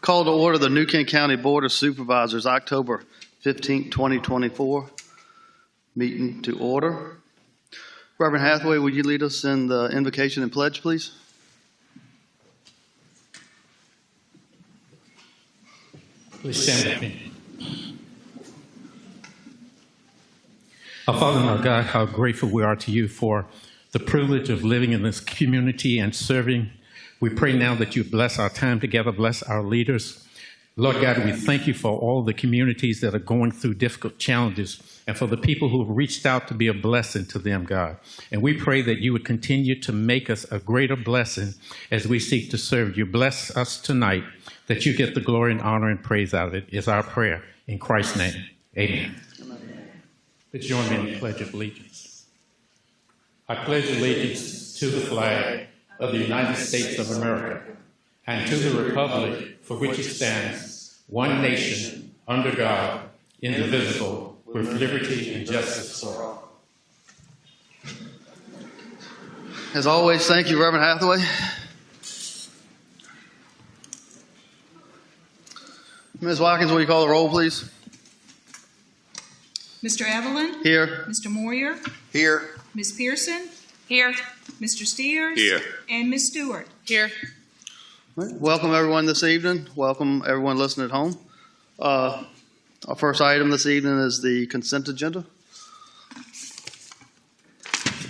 Call to order the New Kent County Board of Supervisors, October 15, 2024. Meeting to order. Reverend Hathaway, would you lead us in the invocation and pledge, please? Please stand with me. Our Father and our God, how grateful we are to you for the privilege of living in this community and serving. We pray now that you bless our time together, bless our leaders. Lord God, we thank you for all the communities that are going through difficult challenges and for the people who have reached out to be a blessing to them, God. And we pray that you would continue to make us a greater blessing as we seek to serve you. Bless us tonight, that you get the glory and honor and praise out of it, is our prayer. In Christ's name, amen. Please join me in the Pledge of Allegiance. I pledge allegiance to the flag of the United States of America and to the republic for which it stands, one nation, under God, indivisible, with liberty and justice for all. As always, thank you, Reverend Hathaway. Ms. Watkins, will you call the roll, please? Mr. Evelyn? Here. Mr. Moyer? Here. Ms. Pearson? Here. Mr. Steers? Here. And Ms. Stewart? Here. Welcome, everyone, this evening. Welcome, everyone listening at home. Our first item this evening is the consent agenda.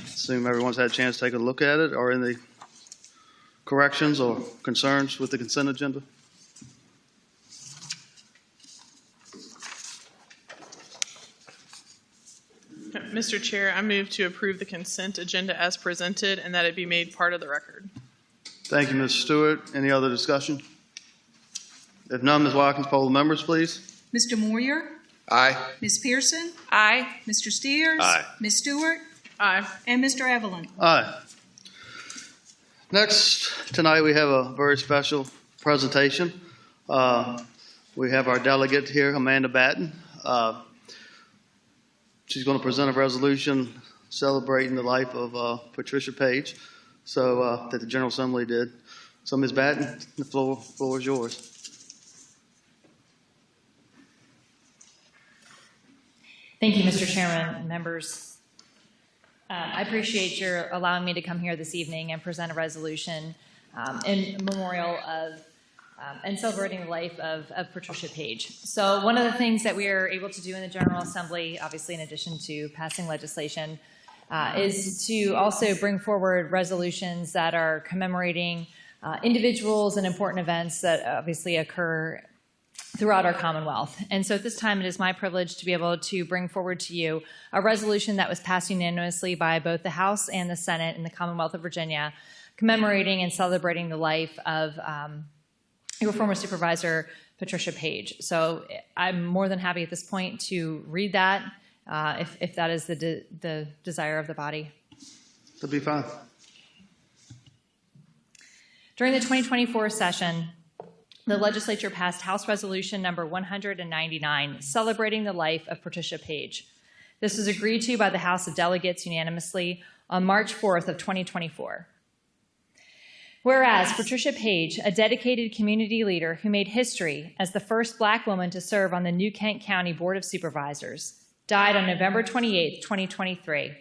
Assume everyone's had a chance to take a look at it. Are any corrections or concerns with the consent agenda? Mr. Chair, I move to approve the consent agenda as presented and that it be made part of the record. Thank you, Ms. Stewart. Any other discussion? If none, Ms. Watkins, poll the members, please. Mr. Moyer? Aye. Ms. Pearson? Aye. Mr. Steers? Aye. Ms. Stewart? Aye. And Mr. Evelyn? Aye. Next, tonight we have a very special presentation. We have our delegate here, Amanda Batten. She's going to present a resolution celebrating the life of Patricia Paige, that the General Assembly did. So, Ms. Batten, the floor is yours. Thank you, Mr. Chairman, members. I appreciate your allowing me to come here this evening and present a resolution in memorial of and celebrating the life of Patricia Paige. So one of the things that we are able to do in the General Assembly, obviously in addition to passing legislation, is to also bring forward resolutions that are commemorating individuals and important events that obviously occur throughout our Commonwealth. And so at this time, it is my privilege to be able to bring forward to you a resolution that was passed unanimously by both the House and the Senate in the Commonwealth of Virginia, commemorating and celebrating the life of your former supervisor, Patricia Paige. So I'm more than happy at this point to read that, if that is the desire of the body. That'll be fine. During the 2024 session, the legislature passed House Resolution number 199, celebrating the life of Patricia Paige. This was agreed to by the House of Delegates unanimously on March 4th of 2024. Whereas Patricia Paige, a dedicated community leader who made history as the first Black woman to serve on the New Kent County Board of Supervisors, died on November 28, 2023.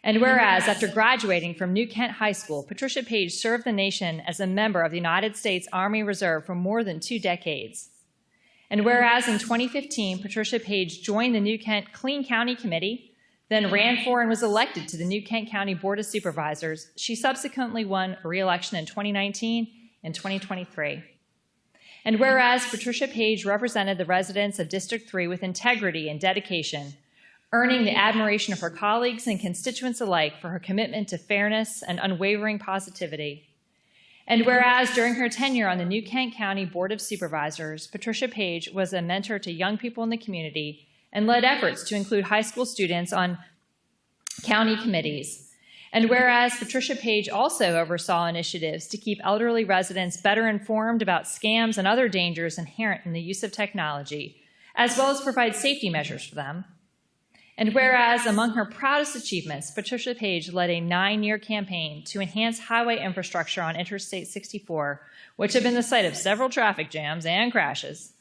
And whereas after graduating from New Kent High School, Patricia Paige served the nation as a member of the United States Army Reserve for more than 2 decades. And whereas in 2015, Patricia Paige joined the New Kent Clean County Committee, then ran for and was elected to the New Kent County Board of Supervisors, she subsequently won a re-election in 2019 and 2023. And whereas Patricia Paige represented the residents of District 3 with integrity and dedication, earning the admiration of her colleagues and constituents alike for her commitment to fairness and unwavering positivity. And whereas during her tenure on the New Kent County Board of Supervisors, Patricia Paige was a mentor to young people in the community and led efforts to include high school students on county committees. And whereas Patricia Paige also oversaw initiatives to keep elderly residents better informed about scams and other dangers inherent in the use of technology, as well as provide safety measures for them. And whereas among her proudest achievements, Patricia Paige led a 9-year campaign to enhance highway infrastructure on Interstate 64, which had been the site of several traffic jams and crashes.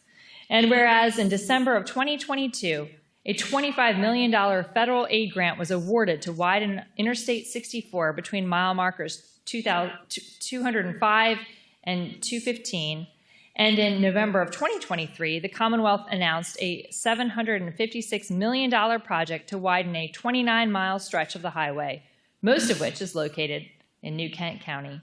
And whereas in December of 2022, a $25 million federal aid grant was awarded to widen Interstate 64 between mile markers 205 and 215. And in November of 2023, the Commonwealth announced a $756 million project to widen a 29-mile stretch of the highway, most of which is located in New Kent County.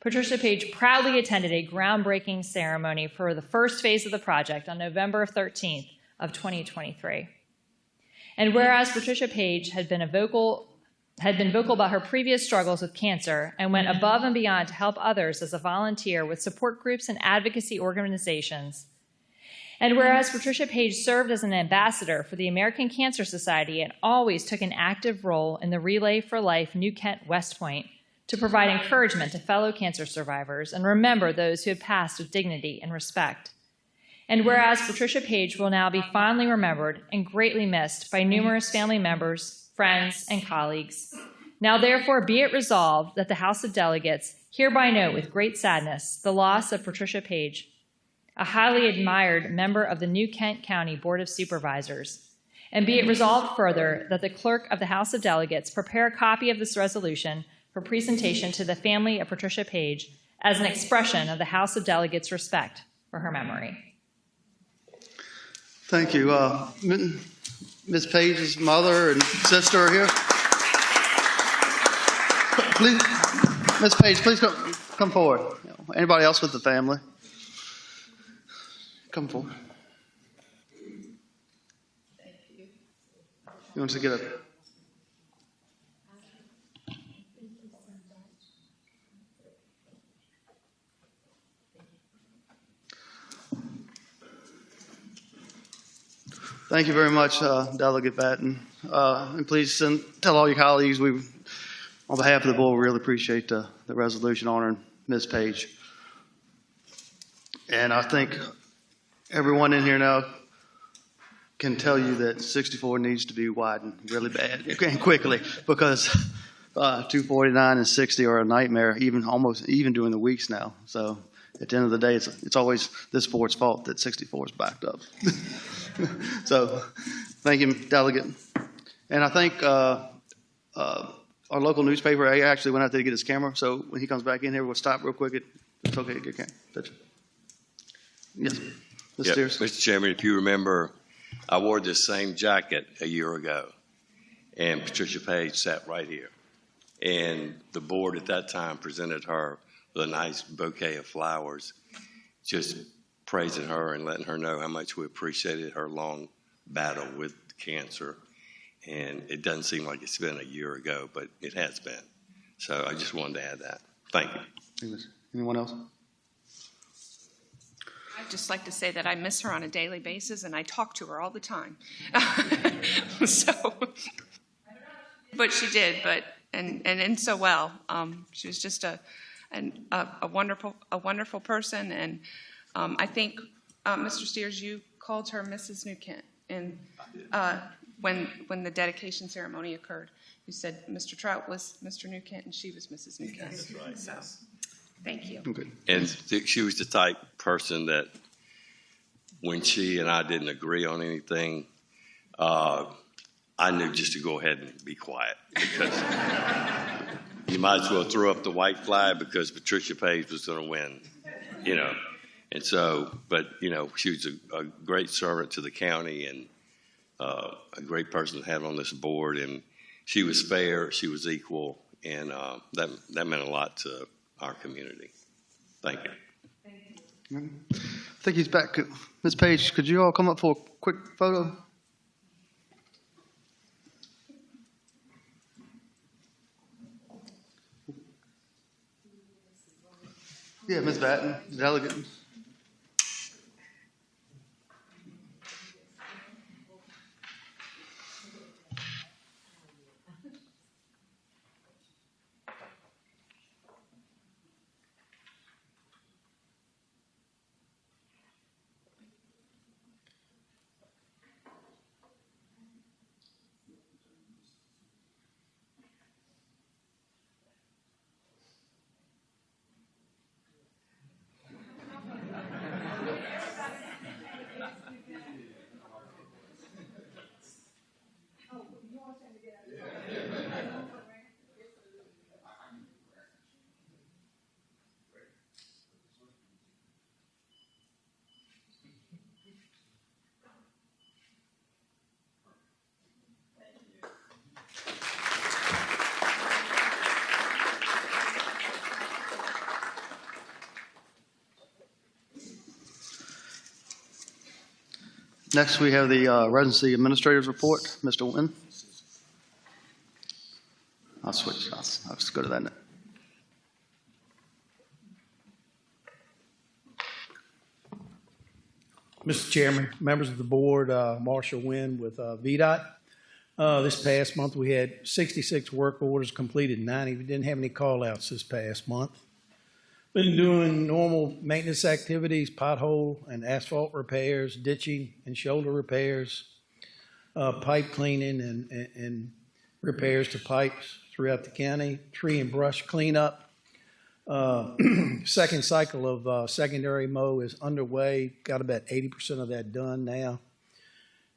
Patricia Paige proudly attended a groundbreaking ceremony for the first phase of the project on November 13th of 2023. And whereas Patricia Paige had been vocal about her previous struggles with cancer and went above and beyond to help others as a volunteer with support groups and advocacy organizations. And whereas Patricia Paige served as an ambassador for the American Cancer Society and always took an active role in the Relay for Life New Kent West Point to provide encouragement to fellow cancer survivors and remember those who have passed with dignity and respect. And whereas Patricia Paige will now be fondly remembered and greatly missed by numerous family members, friends, and colleagues. Now therefore be it resolved that the House of Delegates hereby note with great sadness the loss of Patricia Paige, a highly admired member of the New Kent County Board of Supervisors. And be it resolved further that the clerk of the House of Delegates prepare a copy of this resolution for presentation to the family of Patricia Paige as an expression of the House of Delegates' respect for her memory. Thank you. Ms. Paige's mother and sister are here. Please, Ms. Paige, please come forward. Anybody else with the family? Come forward. Thank you. You want to get a... Thank you very much, Delegate Batten. And please tell all your colleagues on behalf of the board, we really appreciate the resolution honoring Ms. Paige. And I think everyone in here now can tell you that 64 needs to be widened really bad and quickly because 249 and 60 are a nightmare, even during the weeks now. So at the end of the day, it's always this board's fault that 64 is backed up. So, thank you, Delegate. And I think our local newspaper actually went out there to get his camera. So when he comes back in here, we'll stop real quick. It's okay to get your camera. Yes, Mr. Steers. Mr. Chairman, if you remember, I wore this same jacket a year ago, and Patricia Paige sat right here. And the board at that time presented her with a nice bouquet of flowers, just praising her and letting her know how much we appreciated her long battle with cancer. And it doesn't seem like it's been a year ago, but it has been. So I just wanted to add that. Thank you. Anyone else? I'd just like to say that I miss her on a daily basis, and I talk to her all the time. But she did, and so well. She was just a wonderful person, and I think, Mr. Steers, you called her Mrs. New Kent, and when the dedication ceremony occurred, you said Mr. Trout was Mr. New Kent and she was Mrs. New Kent. That's right. So, thank you. Okay. And she was the type person that when she and I didn't agree on anything, I knew just to go ahead and be quiet because you might as well throw up the white flag because Patricia Paige was going to win, you know. And so, but, you know, she was a great servant to the county and a great person to have on this board. And she was fair, she was equal, and that meant a lot to our community. Thank you. I think he's back. Ms. Paige, could you all come up for a quick photo? Yeah, Ms. Batten, Delegate. Next, we have the residency administrator's report. Mr. Wynn. I'll switch. I'll just go to that now. Mr. Chairman, members of the board, Marshall Wynn with VDOT. This past month, we had 66 work orders completed, 90. We didn't have any call-outs this past month. Been doing normal maintenance activities, pothole and asphalt repairs, ditching and shoulder repairs, pipe cleaning and repairs to pipes throughout the county, tree and brush cleanup. Second cycle of secondary mow is underway. Got about 80% of that done now.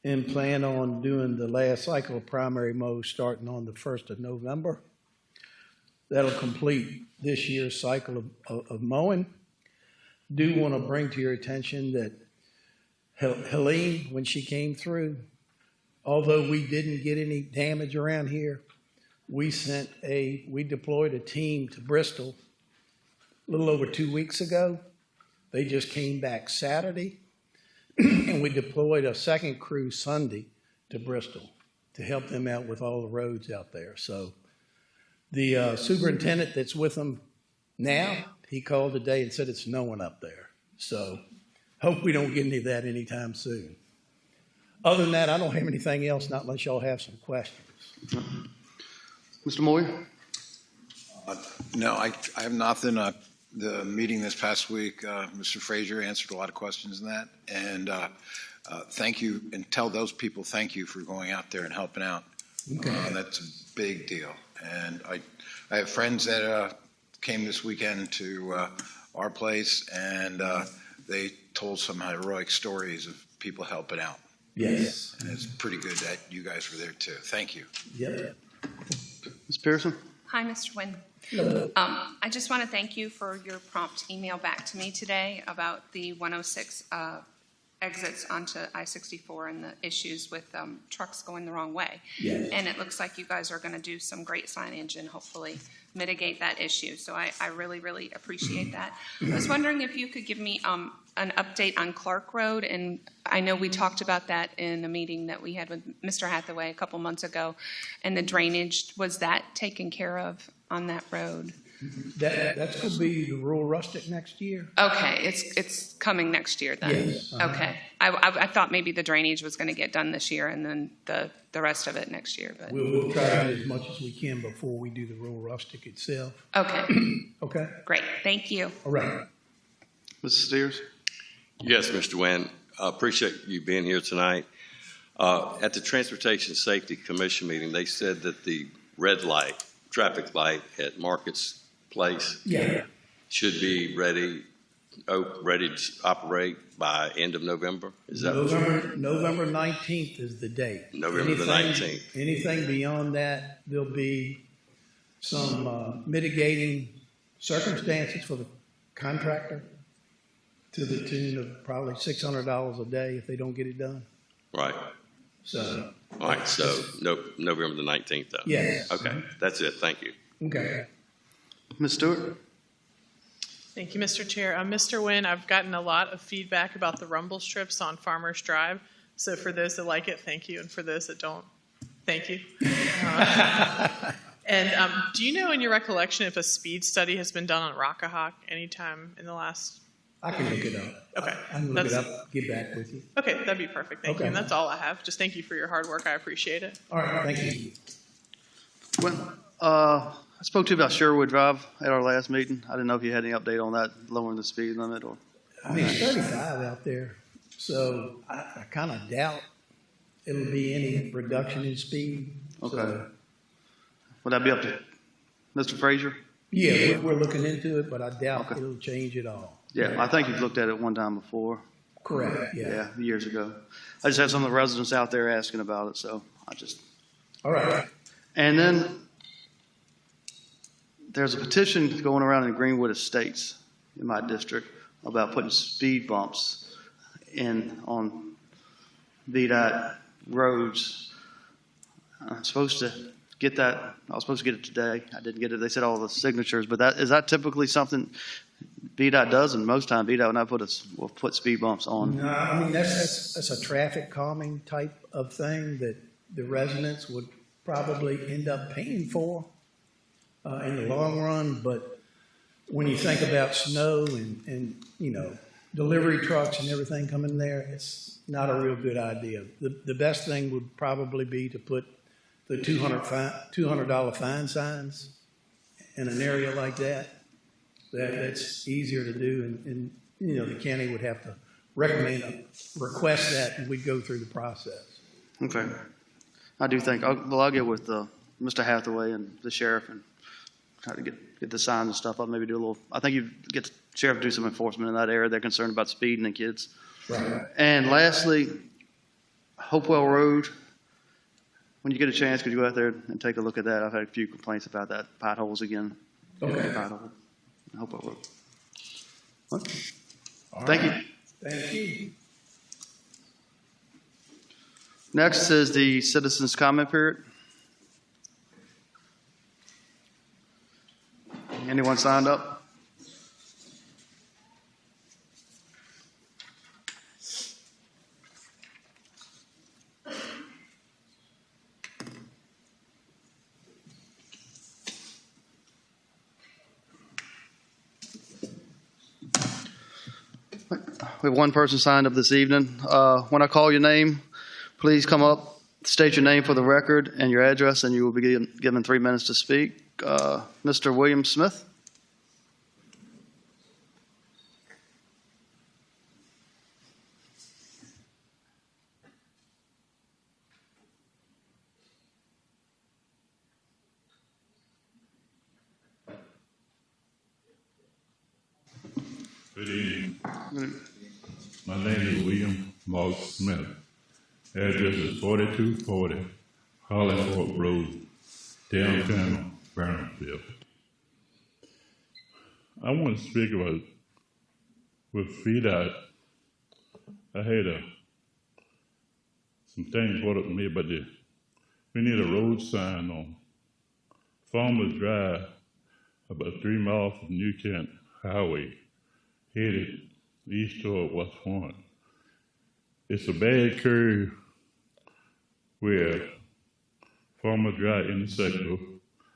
And plan on doing the last cycle of primary mow starting on the 1st of November. That'll complete this year's cycle of mowing. Do want to bring to your attention that Helene, when she came through, although we didn't get any damage around here, we deployed a team to Bristol a little over 2 weeks ago. They just came back Saturday, and we deployed a second crew Sunday to Bristol to help them out with all the roads out there. So the superintendent that's with them now, he called today and said it's snowing up there. So hope we don't get any of that anytime soon. Other than that, I don't have anything else, not unless y'all have some questions. Mr. Moyer? No, I have nothing. The meeting this past week, Mr. Frazier answered a lot of questions in that. And thank you, and tell those people thank you for going out there and helping out. Okay. That's a big deal. And I have friends that came this weekend to our place, and they told some heroic stories of people helping out. Yes. And it's pretty good that you guys were there too. Thank you. Yep. Ms. Pearson? Hi, Mr. Wynn. I just want to thank you for your prompt email back to me today about the 106 exits onto I-64 and the issues with trucks going the wrong way. Yes. And it looks like you guys are going to do some great signage and hopefully mitigate that issue. So I really, really appreciate that. I was wondering if you could give me an update on Clark Road. And I know we talked about that in a meeting that we had with Mr. Hathaway a couple months ago. And the drainage, was that taken care of on that road? That's going to be the rural rustic next year. Okay, it's coming next year then? Yes. Okay. I thought maybe the drainage was going to get done this year and then the rest of it next year. But We'll try to do as much as we can before we do the rural rustic itself. okay, Okay? great. Thank you. All right. Mrs. Steers? Yes, Mr. Wynn, I appreciate you being here tonight. At the Transportation Safety Commission meeting, they said that the red light, traffic light at Market's Place should be ready to operate by end of November. Is that November 19th is the date. November the 19th. Anything beyond that, there'll be some mitigating circumstances for the contractor to the tune of probably $600 a day if they don't get it done. Right. So. All right. So November the 19th, though. Yes. Okay. That's it. Thank you. Okay. Ms. Stewart? Thank you, Mr. Chair. Mr. Wynn, I've gotten a lot of feedback about the rumble strips on Farmers Drive. So for those that like it, thank you. And for those that don't, thank you. And do you know in your recollection if a speed study has been done on Rockahawk anytime in the last? I can look it up. Okay. I can look it up, get back with you. Okay, that'd be perfect. Thank you. Okay. And that's all I have. Just thank you for your hard work. I appreciate it. All right, thank you. Well, I spoke to you about Sherwood Drive at our last meeting. I didn't know if you had any update on that, lowering the speed limit or. I mean, it's 35 out there, so I kind of doubt it'll be any reduction in speed. Okay. So, Would that be up to Mr. Frazier? yeah, we're looking into it, but I doubt Okay. it'll change at all. Yeah, I think you've looked at it one time before. Correct, yeah. Yeah, years ago. I just had some of the residents out there asking about it, so All right. And then there's a petition going around in Greenwood Estates in my district about putting speed bumps in on VDOT roads. I'm supposed to get that. I was supposed to get it today. I didn't get it. They said all the signatures, but is that typically something VDOT does, and most time VDOT will put speed bumps on. No, I mean, that's a traffic calming type of thing that the residents would probably end up paying for in the long run. But when you think about snow and delivery trucks and everything coming there, it's not a real good idea. The best thing would probably be to put the $200 fine signs in an area like that. That's easier to do, and the county would have to request that, and we'd go through the process. Okay. I do think, I'll get with Mr. Hathaway and the sheriff and try to get the signs and stuff up, maybe do a little, I think you get the sheriff to do some enforcement in that area. They're concerned about speeding and kids. Right. And lastly, Hopewell Road, when you get a chance, could you go out there and take a look at that? I've had a few complaints about that, potholes again. Okay. Pothole. Hopewell Road. Okay. Thank you. Thank you. Next is the citizens' comment period. Anyone signed up? We have one person signed up this evening. When I call your name, please come up, state your name for the record and your address, and you will be given 3 minutes to speak. Mr. William Smith. Good evening. My name is William Mark Smith. Address is 4240 Hollywood Road, downtown Brownsville. I want to speak about with VDOT. I had some things brought up to me about this. We need a road sign on Farmers Drive, about 3 miles from New Kent Highway, headed east toward West Point. It's a bad curve where Farmer Drive intersects with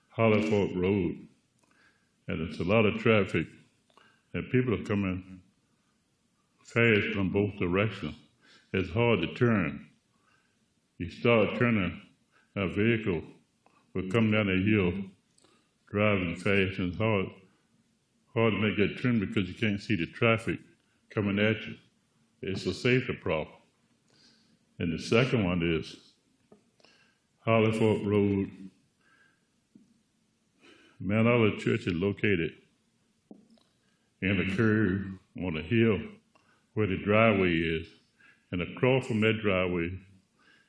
Hollywood Road, and it's a lot of traffic, and people are coming fast from both directions. It's hard to turn. You start turning, a vehicle will come down the hill driving fast, and it's hard to make that turn because you can't see the traffic coming at you. It's a safety problem. And the second one is Hollywood Road. Mount Olive Church is located in a curve on a hill where the driveway is. And across from that driveway,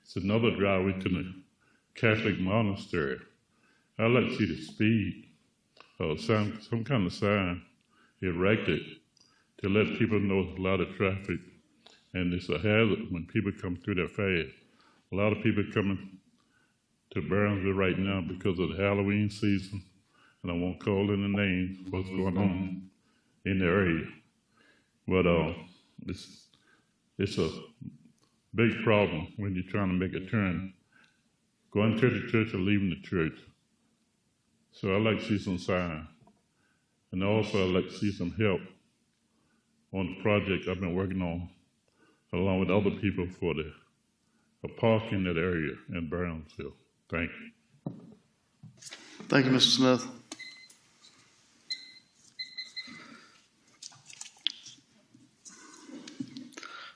it's another driveway to the Catholic monastery. I'd like to see the speed or some kind of sign erected to let people know there's a lot of traffic, and it's a hazard when people come through that fast. A lot of people coming to Brownsville right now because of the Halloween season, and I won't call in the names what's going on in the area. But it's a big problem when you're trying to make a turn, going to the church or leaving the church. So I'd like to see some sign. And also I'd like to see some help on the project I've been working on, along with other people for a park in that area in Brownsville. Thank you. Thank you, Mr. Smith.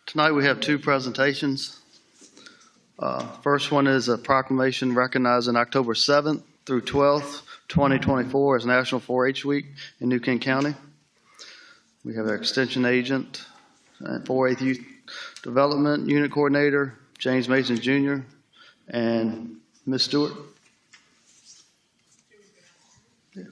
Tonight we have 2 presentations. First one is a proclamation recognizing October 7th through 12th, 2024 as National 4-H Week in New Kent County. We have our extension agent, 4-H Youth Development Unit Coordinator, James Mason Jr., and Ms. Stewart. Yeah.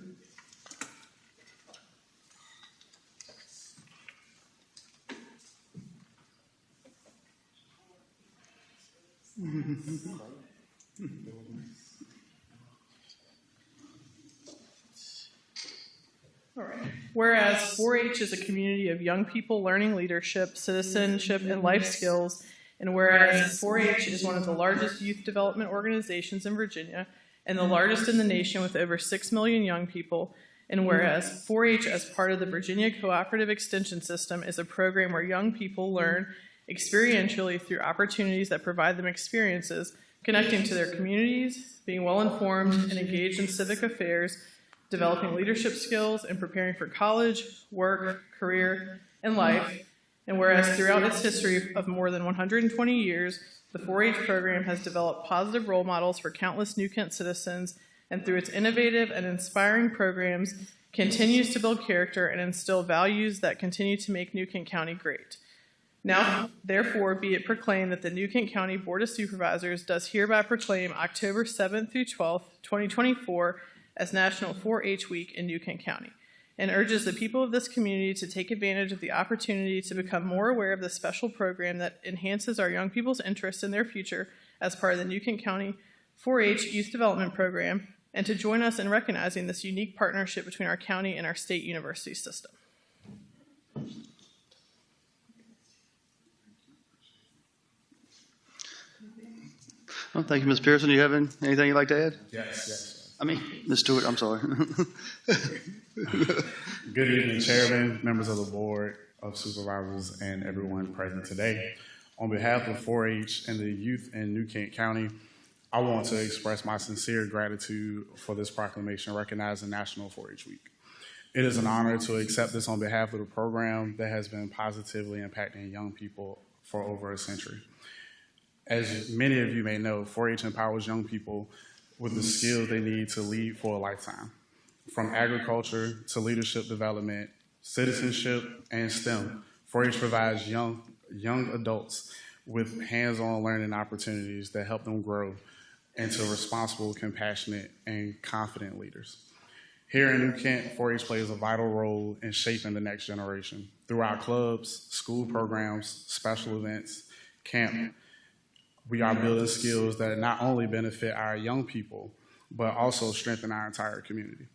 All right. Whereas 4-H is a community of young people learning leadership, citizenship, and life skills, and whereas 4-H is one of the largest youth development organizations in Virginia and the largest in the nation with over 6 million young people, and whereas 4-H as part of the Virginia Cooperative Extension System is a program where young people learn experientially through opportunities that provide them experiences, connecting to their communities, being well-informed and engaged in civic affairs, developing leadership skills, and preparing for college, work, career, and life. And whereas throughout its history of more than 120 years, the 4-H program has developed positive role models for countless New Kent citizens, and through its innovative and inspiring programs, continues to build character and instill values that continue to make New Kent County great. Now, therefore, be it proclaimed that the New Kent County Board of Supervisors does hereby proclaim October 7th through 12th, 2024, as National 4-H Week in New Kent County, and urges the people of this community to take advantage of the opportunity to become more aware of this special program that enhances our young people's interest in their future as part of the New Kent County 4-H Youth Development Program, and to join us in recognizing this unique partnership between our county and our state university system. Well, thank you, Ms. Pearson. Do you have anything you'd like to add? Yes. I mean, Ms. Stewart, I'm sorry. Good evening, Chairman, members of the Board of Supervisors, and everyone present today. On behalf of 4-H and the youth in New Kent County, I want to express my sincere gratitude for this proclamation recognizing National 4-H Week. It is an honor to accept this on behalf of the program that has been positively impacting young people for over a century. As many of you may know, 4-H empowers young people with the skills they need to lead for a lifetime. From agriculture to leadership development, citizenship, and STEM, 4-H provides young adults with hands-on learning opportunities that help them grow into responsible, compassionate, and confident leaders. Here in New Kent, 4-H plays a vital role in shaping the next generation through our clubs, school programs, special events, camp. We are building skills that not only benefit our young people, but also strengthen our entire community.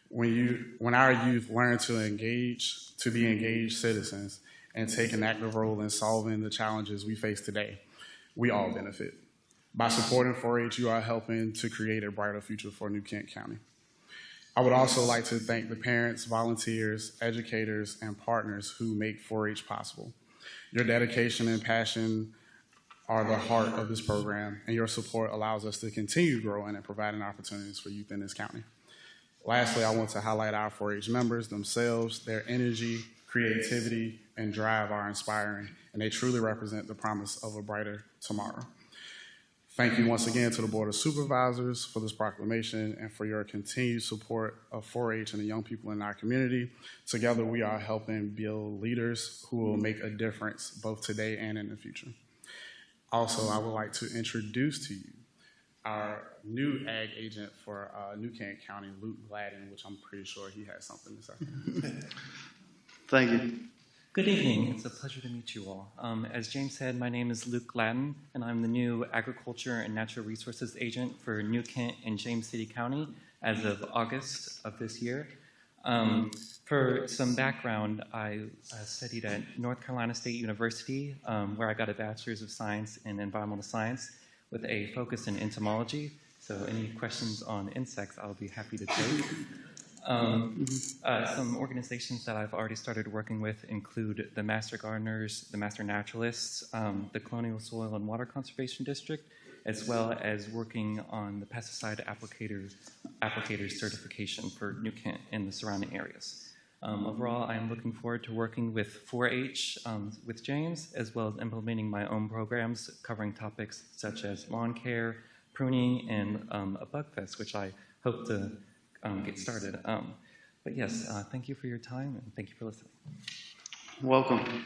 When our youth learn to be engaged citizens and take an active role in solving the challenges we face today, we all benefit. By supporting 4-H, you are helping to create a brighter future for New Kent County. I would also like to thank the parents, volunteers, educators, and partners who make 4-H possible. Your dedication and passion are the heart of this program, and your support allows us to continue growing and providing opportunities for youth in this county. Lastly, I want to highlight our 4-H members themselves. Their energy, creativity, and drive are inspiring, and they truly represent the promise of a brighter tomorrow. Thank you once again to the Board of Supervisors for this proclamation and for your continued support of 4-H and the young people in our community. Together, we are helping build leaders who will make a difference both today and in the future. Also, I would like to introduce to you our new ag agent for New Kent County, Luke Gladden, which I'm pretty sure he has something to say. Thank you. Good evening. It's a pleasure to meet you all. As James said, my name is Luke Gladden, and I'm the new Agriculture and Natural Resources Agent for New Kent and James City County as of August of this year. For some background, I studied at North Carolina State University, where I got a Bachelor's of Science in Environmental Science with a focus in entomology. So any questions on insects, I'll be happy to take. Some organizations that I've already started working with include the Master Gardeners, the Master Naturalists, the Colonial Soil and Water Conservation District, as well as working on the pesticide applicators certification for New Kent and the surrounding areas. Overall, I'm looking forward to working with 4-H with James, as well as implementing my own programs covering topics such as lawn care, pruning, and a bug fest, which I hope to get started. But yes, thank you for your time, and thank you for listening. Welcome.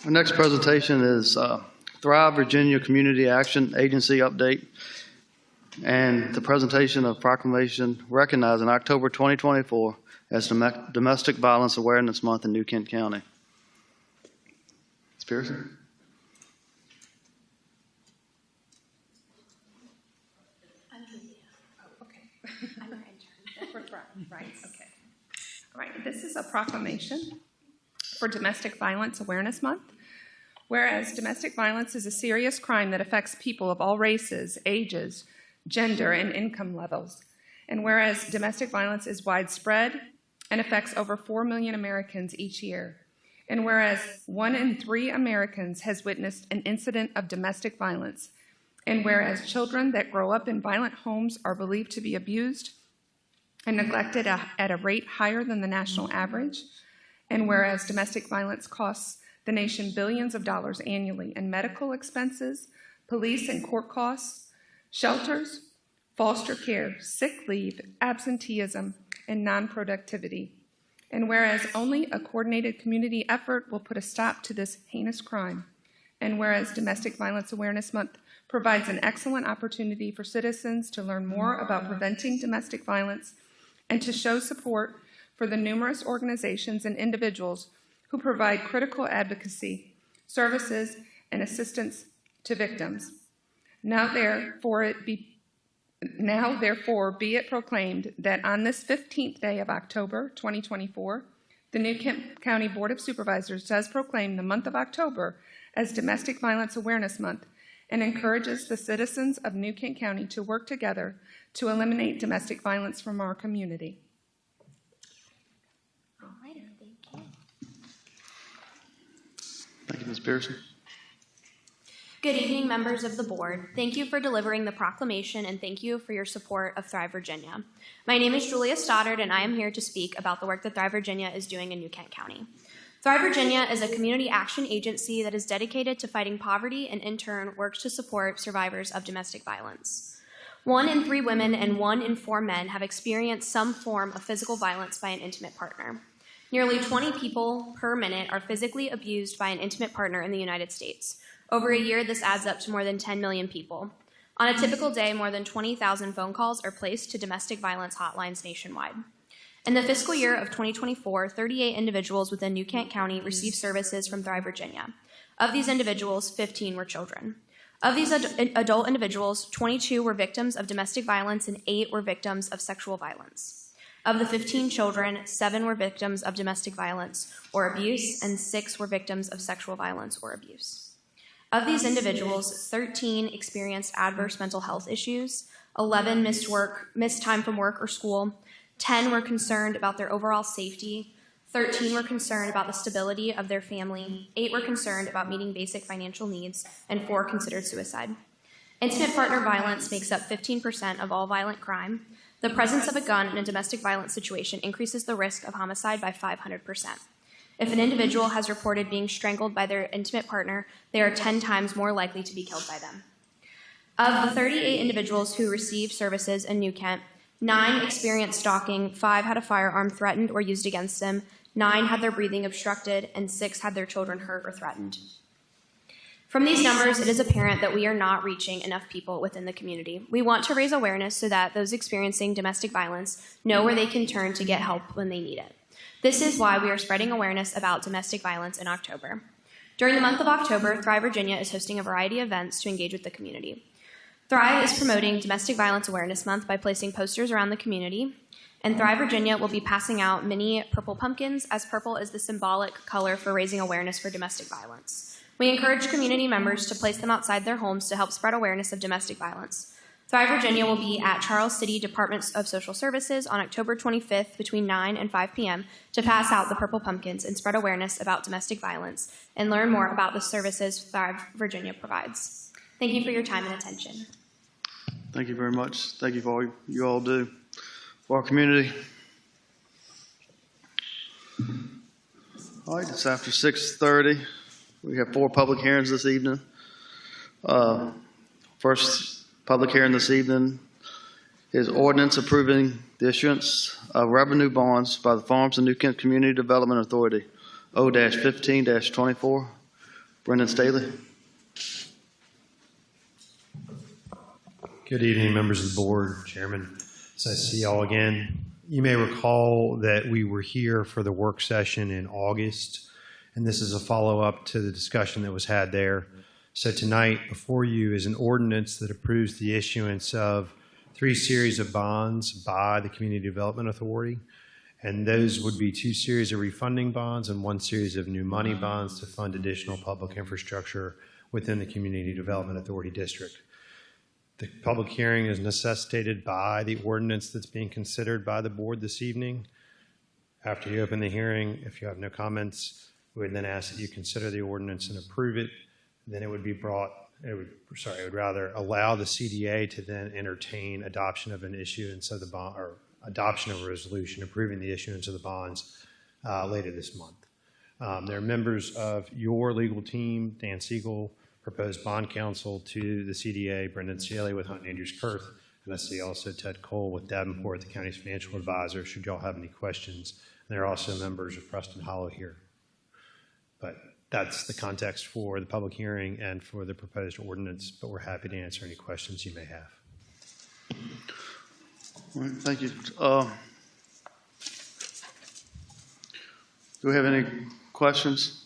Our next presentation is Thrive Virginia Community Action Agency update and the presentation of proclamation recognizing October 2024 as Domestic Violence Awareness Month in New Kent County. Ms. Pearson? Right, okay. All right, this is a proclamation for Domestic Violence Awareness Month. Whereas domestic violence is a serious crime that affects people of all races, ages, gender, and income levels. And whereas domestic violence is widespread and affects over 4 million Americans each year. And whereas 1 in 3 Americans has witnessed an incident of domestic violence. And whereas children that grow up in violent homes are believed to be abused and neglected at a rate higher than the national average. And whereas domestic violence costs the nation billions of dollars annually in medical expenses, police and court costs, shelters, foster care, sick leave, absenteeism, and non-productivity. And whereas only a coordinated community effort will put a stop to this heinous crime. And whereas Domestic Violence Awareness Month provides an excellent opportunity for citizens to learn more about preventing domestic violence and to show support for the numerous organizations and individuals who provide critical advocacy, services, and assistance to victims. Now therefore be it proclaimed that on this 15th day of October 2024, the New Kent County Board of Supervisors does proclaim the month of October as Domestic Violence Awareness Month and encourages the citizens of New Kent County to work together to eliminate domestic violence from our community. Thank you, Ms. Pearson. Good evening, members of the board. Thank you for delivering the proclamation and thank you for your support of Thrive Virginia. My name is Julia Stoddard and I am here to speak about the work that Thrive Virginia is doing in New Kent County. Thrive Virginia is a community action agency that is dedicated to fighting poverty and in turn works to support survivors of domestic violence. 1 in 3 women and 1 in 4 men have experienced some form of physical violence by an intimate partner. Nearly 20 people per minute are physically abused by an intimate partner in the United States. Over a year, this adds up to more than 10 million people. On a typical day, more than 20,000 phone calls are placed to domestic violence hotlines nationwide. In the fiscal year of 2024, 38 individuals within New Kent County received services from Thrive Virginia. Of these individuals, 15 were children. Of these adult individuals, 22 were victims of domestic violence and 8 were victims of sexual violence. Of the 15 children, 7 were victims of domestic violence or abuse, and 6 were victims of sexual violence or abuse. Of these individuals, 13 experienced adverse mental health issues, 11 missed time from work or school, 10 were concerned about their overall safety, 13 were concerned about the stability of their family, 8 were concerned about meeting basic financial needs, and 4 considered suicide. Intimate partner violence makes up 15% of all violent crime. The presence of a gun in a domestic violence situation increases the risk of homicide by 500%. If an individual has reported being strangled by their intimate partner, they are 10 times more likely to be killed by them. Of the 38 individuals who received services in New Kent, 9 experienced stalking, 5 had a firearm threatened or used against them, 9 had their breathing obstructed, and 6 had their children hurt or threatened. From these numbers, it is apparent that we are not reaching enough people within the community. We want to raise awareness so that those experiencing domestic violence know where they can turn to get help when they need it. This is why we are spreading awareness about domestic violence in October. During the month of October, Thrive Virginia is hosting a variety of events to engage with the community. Thrive is promoting Domestic Violence Awareness Month by placing posters around the community, and Thrive Virginia will be passing out mini purple pumpkins, as purple is the symbolic color for raising awareness for domestic violence. We encourage community members to place them outside their homes to help spread awareness of domestic violence. Thrive Virginia will be at Charles City Department of Social Services on October 25th between 9 and 5 p.m. to pass out the purple pumpkins and spread awareness about domestic violence and learn more about the services Thrive Virginia provides. Thank you for your time and attention. Thank you very much. Thank you for all you all do for our community. All right, it's after 6:30. We have 4 public hearings this evening. First public hearing this evening is ordinance approving the issuance of revenue bonds by the Farms and New Kent Community Development Authority, O-15-24. Brendan Staley. Good evening, members of the board, Chairman. It's nice to see you all again. You may recall that we were here for the work session in August, and this is a follow-up to the discussion that was had there. So tonight before you is an ordinance that approves the issuance of 3 series of bonds by the Community Development Authority. And those would be 2 series of refunding bonds and 1 series of new money bonds to fund additional public infrastructure within the Community Development Authority District. The public hearing is necessitated by the ordinance that's being considered by the board this evening. After you open the hearing, if you have no comments, we would then ask that you consider the ordinance and approve it. Then it would be it would rather allow the CDA to then entertain adoption of an issuance of the bond, or adoption of a resolution approving the issuance of the bonds later this month. There are members of your legal team, Dan Siegel, proposed bond counsel to the CDA, Brendan Sealy with Hunt Andrews Kurth, and I see also Ted Cole with Davenport, the county's financial advisor, should y'all have any questions. And there are also members of Preston Hollow here. But that's the context for the public hearing and for the proposed ordinance, but we're happy to answer any questions you may have. All right, thank you. Do we have any questions?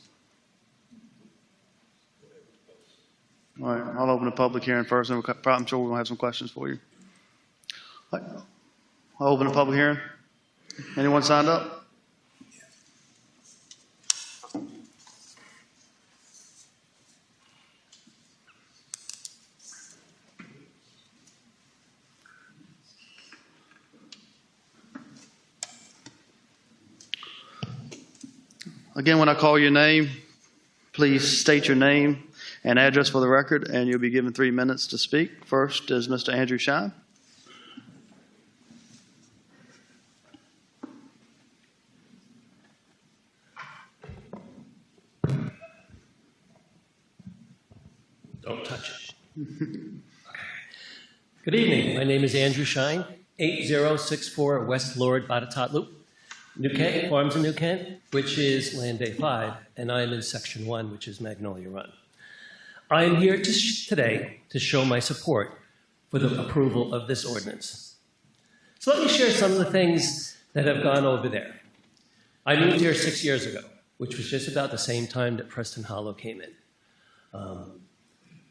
All right, I'll open the public hearing first, and I'm sure we're going to have some questions for you. All right, I'll open the public hearing. Anyone signed up? Again, when I call your name, please state your name and address for the record, and you'll be given 3 minutes to speak. First is Mr. Andrew Shine. Don't touch it. Good evening. My name is Andrew Shine, 8064 West Lord Botetourt Loop, New Kent, Farms in New Kent, which is Land Bay 5, and I am in Section 1, which is Magnolia Run. I am here today to show my support for the approval of this ordinance. So let me share some of the things that have gone over there. I moved here 6 years ago, which was just about the same time that Preston Hollow came in.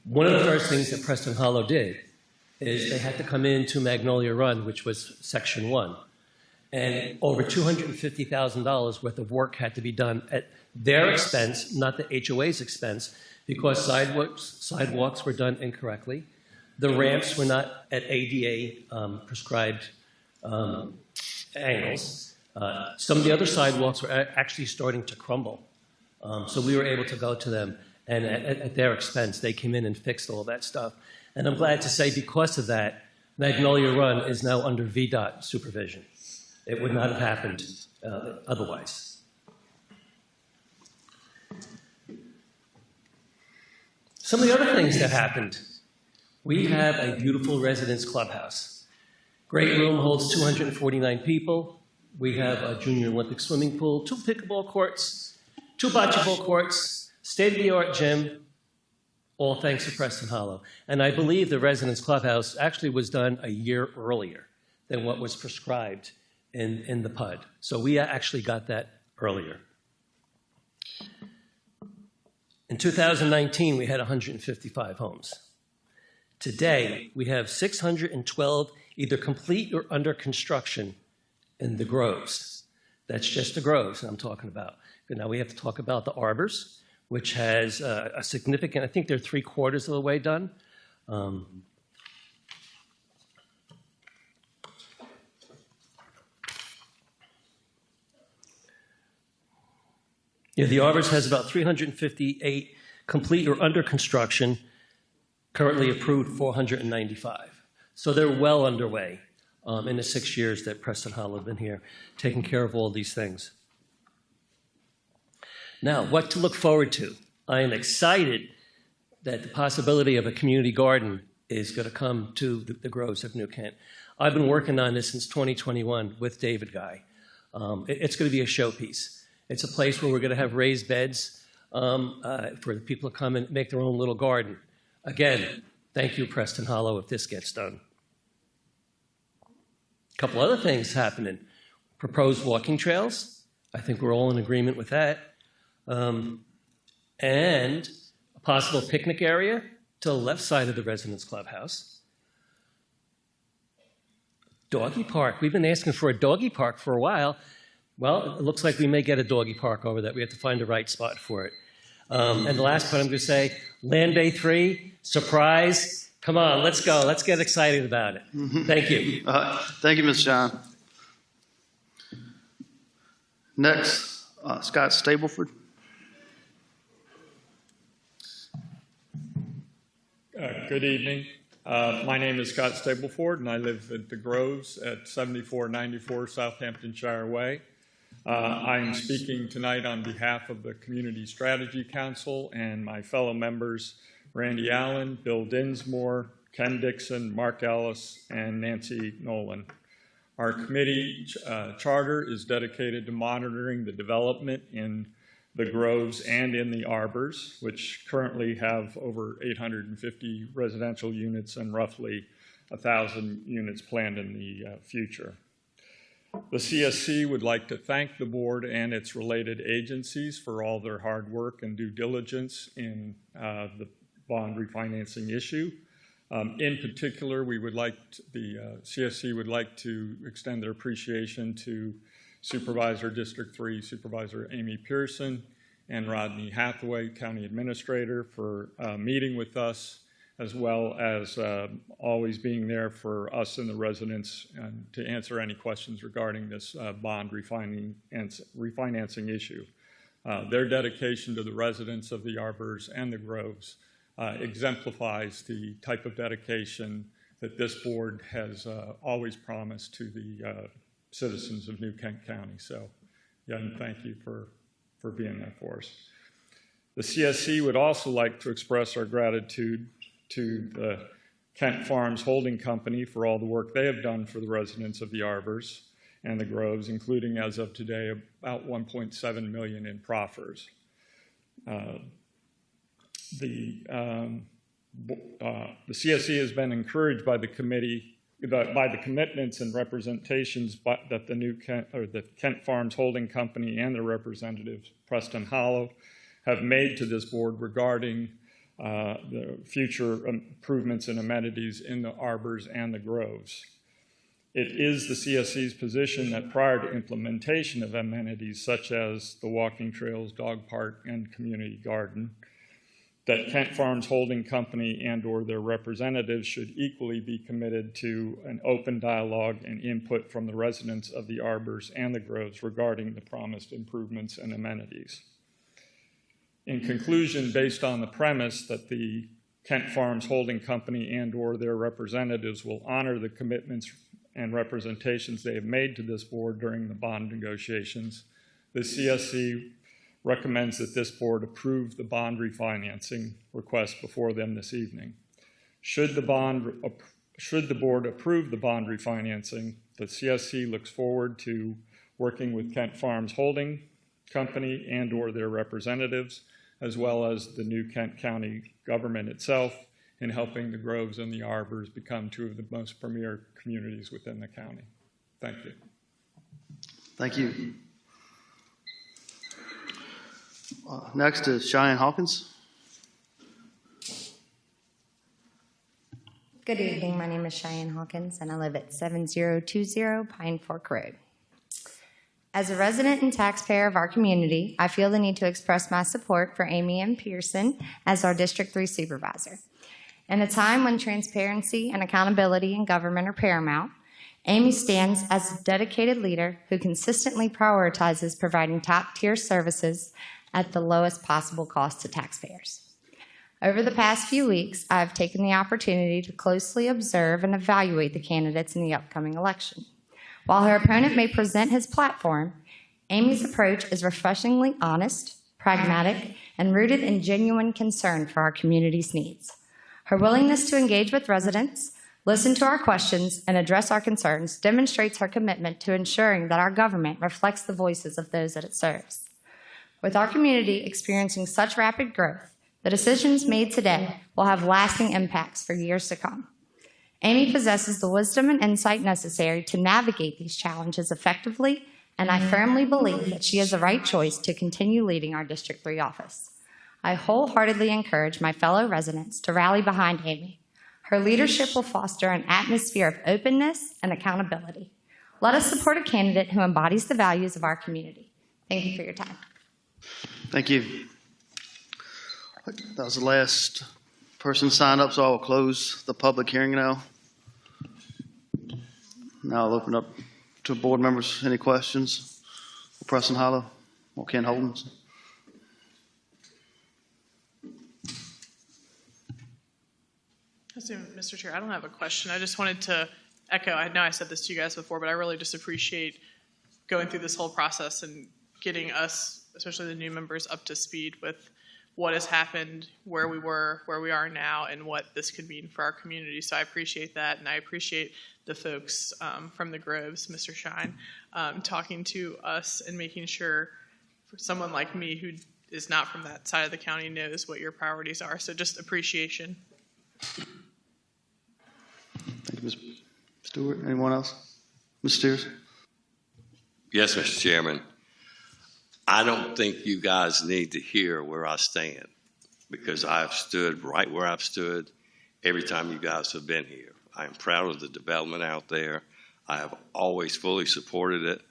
One of the first things that Preston Hollow did is they had to come into Magnolia Run, which was Section 1. And over $250,000 worth of work had to be done at their expense, not the HOA's expense, because sidewalks were done incorrectly. The ramps were not at ADA prescribed angles. Some of the other sidewalks were actually starting to crumble. So we were able to go to them, and at their expense, they came in and fixed all that stuff. And I'm glad to say because of that, Magnolia Run is now under VDOT supervision. It would not have happened otherwise. Some of the other things that happened. We have a beautiful residence clubhouse. Great room, holds 249 people. We have a junior Olympic swimming pool, 2 pickleball courts, 2 bocce ball courts, state-of-the-art gym, all thanks to Preston Hollow. And I believe the residence clubhouse actually was done a year earlier than what was prescribed in the PUD. So we actually got that earlier. In 2019, we had 155 homes. Today, we have 612 either complete or under construction in the groves. That's just the groves I'm talking about. And now we have to talk about the arbors, which has a significant, I think they're 3/4 of the way done. Yeah, the Arbors has about 358 complete or under construction, currently approved 495. So they're well underway in the 6 years that Preston Hollow have been here, taking care of all these things. Now, what to look forward to? I am excited that the possibility of a community garden is going to come to the groves of New Kent. I've been working on this since 2021 with David Guy. It's going to be a showpiece. It's a place where we're going to have raised beds for the people to come and make their own little garden. Again, thank you, Preston Hollow, if this gets done. A couple other things happening. Proposed walking trails. I think we're all in agreement with that. And a possible picnic area to the left side of the residence clubhouse. Doggy park. We've been asking for a doggy park for a while. Well, it looks like we may get a doggy park over that. We have to find the right spot for it. And the last part I'm going to say, Land Bay 3, surprise. Come on, let's go. Let's get excited about it. Thank you. Thank you, Ms. Shine. Next, Scott Stableford. Good evening. My name is Scott Stableford, and I live at the Groves at 7494 Southamptonshire Way. I'm speaking tonight on behalf of the Community Strategy Council and my fellow members, Randy Allen, Bill Dinsmore, Ken Dixon, Mark Ellis, and Nancy Nolan. Our committee charter is dedicated to monitoring the development in the Groves and in the Arbors, which currently have over 850 residential units and roughly 1,000 units planned in the future. The CSC would like to thank the board and its related agencies for all their hard work and due diligence in the bond refinancing issue. In particular, we would like the CSC would like to extend their appreciation to Supervisor District 3 Supervisor Amy Pearson and Rodney Hathaway, County Administrator, for meeting with us, as well as always being there for us and the residents to answer any questions regarding this bond refinancing issue. Their dedication to the residents of the Arbors and the Groves exemplifies the type of dedication that this board has always promised to the citizens of New Kent County. So, again, thank you for being there for us. The CSC would also like to express our gratitude to the Kent Farms Holding Company for all the work they have done for the residents of the Arbors and the Groves, including, as of today, about $1.7 million in proffers. The CSC has been encouraged by the committee by the commitments and representations that the Kent Farms Holding Company and their representatives, Preston Hollow, have made to this board regarding the future improvements and amenities in the Arbors and the Groves. It is the CSC's position that prior to implementation of amenities such as the walking trails, dog park, and community garden, that Kent Farms Holding Company and/or their representatives should equally be committed to an open dialogue and input from the residents of the Arbors and the Groves regarding the promised improvements and amenities. In conclusion, based on the premise that the Kent Farms Holding Company and/or their representatives will honor the commitments and representations they have made to this board during the bond negotiations, the CSC recommends that this board approve the bond refinancing request before them this evening. Should the board approve the bond refinancing, the CSC looks forward to working with Kent Farms Holding Company and/or their representatives, as well as the New Kent County government itself, in helping the Groves and the Arbors become two of the most premier communities within the county. Thank you. Thank you. Next is Cheyenne Hawkins. Good evening. My name is Cheyenne Hawkins, and I live at 7020 Pine Fork Road. As a resident and taxpayer of our community, I feel the need to express my support for Amy M. Pearson as our District 3 Supervisor. In a time when transparency and accountability in government are paramount, Amy stands as a dedicated leader who consistently prioritizes providing top-tier services at the lowest possible cost to taxpayers. Over the past few weeks, I have taken the opportunity to closely observe and evaluate the candidates in the upcoming election. While her opponent may present his platform, Amy's approach is refreshingly honest, pragmatic, and rooted in genuine concern for our community's needs. Her willingness to engage with residents, listen to our questions, and address our concerns demonstrates her commitment to ensuring that our government reflects the voices of those that it serves. With our community experiencing such rapid growth, the decisions made today will have lasting impacts for years to come. Amy possesses the wisdom and insight necessary to navigate these challenges effectively, and I firmly believe that she is the right choice to continue leading our District 3 office. I wholeheartedly encourage my fellow residents to rally behind Amy. Her leadership will foster an atmosphere of openness and accountability. Let us support a candidate who embodies the values of our community. Thank you for your time. Thank you. That was the last person signed up, so I will close the public hearing now. Now I'll open up to board members. Any questions? Preston Hollow or Ken Holmes? Mr. Chair, I don't have a question. I just wanted to echo, I know I said this to you guys before, but I really just appreciate going through this whole process and getting us, especially the new members, up to speed with what has happened, where we were, where we are now, and what this could mean for our community. So I appreciate that, and I appreciate the folks from the Groves, Mr. Shine, talking to us and making sure for someone like me who is not from that side of the county knows what your priorities are. So just appreciation. Thank you, Ms. Stewart. Anyone else? Ms. Steers? Yes, Mr. Chairman. I don't think you guys need to hear where I stand because I've stood right where I've stood every time you guys have been here. I am proud of the development out there. I have always fully supported it.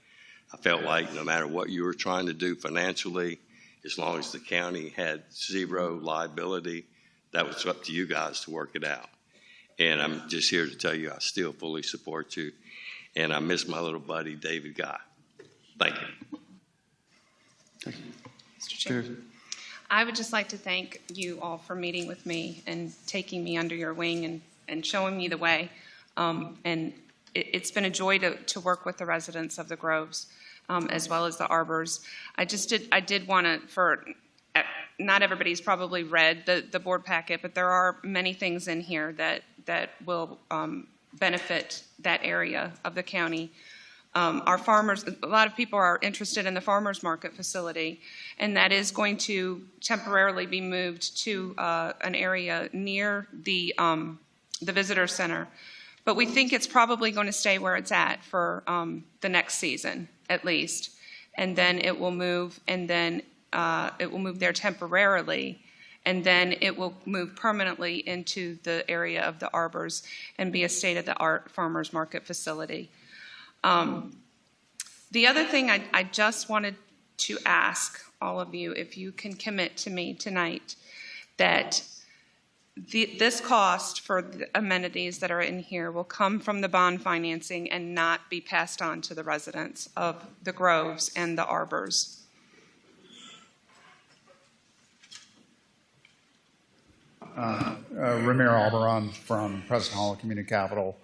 I felt like no matter what you were trying to do financially, as long as the county had zero liability, that was up to you guys to work it out. And I'm just here to tell you I still fully support you. And I miss my little buddy, David Guy. Thank you. Thank you. Mr. Chair. I would just like to thank you all for meeting with me and taking me under your wing and showing me the way. And it's been a joy to work with the residents of the Groves as well as the Arbors. I did want to, not everybody's probably read the board packet, but there are many things in here that will benefit that area of the county. Our farmers, a lot of people are interested in the farmers market facility, and that is going to temporarily be moved to an area near the visitor center. But we think it's probably going to stay where it's at for the next season, at least. And then it will move, and then it will move there temporarily, and then it will move permanently into the area of the Arbors and be a state-of-the-art farmers market facility. The other thing I just wanted to ask all of you, if you can commit to me tonight, that this cost for the amenities that are in here will come from the bond financing and not be passed on to the residents of the Groves and the Arbors. Ramiro Albaron from Preston Hollow Community Capital,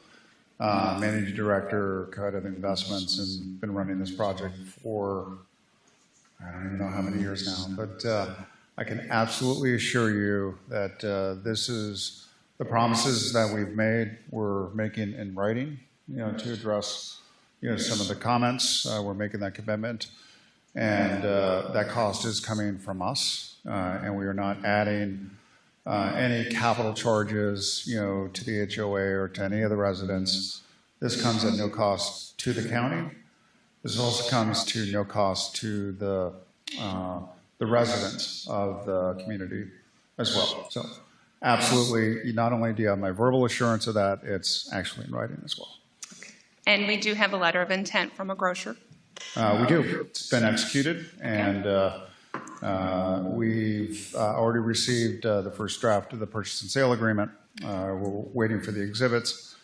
Managing Director, Co-Head of Investments, and been running this project for, I don't even know how many years now, but I can absolutely assure you that this is the promises that we've made, we're making in writing, to address, some of the comments. We're making that commitment, and that cost is coming from us, and we are not adding any capital charges, to the HOA or to any of the residents. This comes at no cost to the county. This also comes to no cost to the residents of the community as well. So absolutely, not only do you have my verbal assurance of that, it's actually in writing as well. And we do have a letter of intent from a grocer. We do. It's been executed, and we've already received the first draft of the purchase and sale agreement. We're waiting for the exhibits,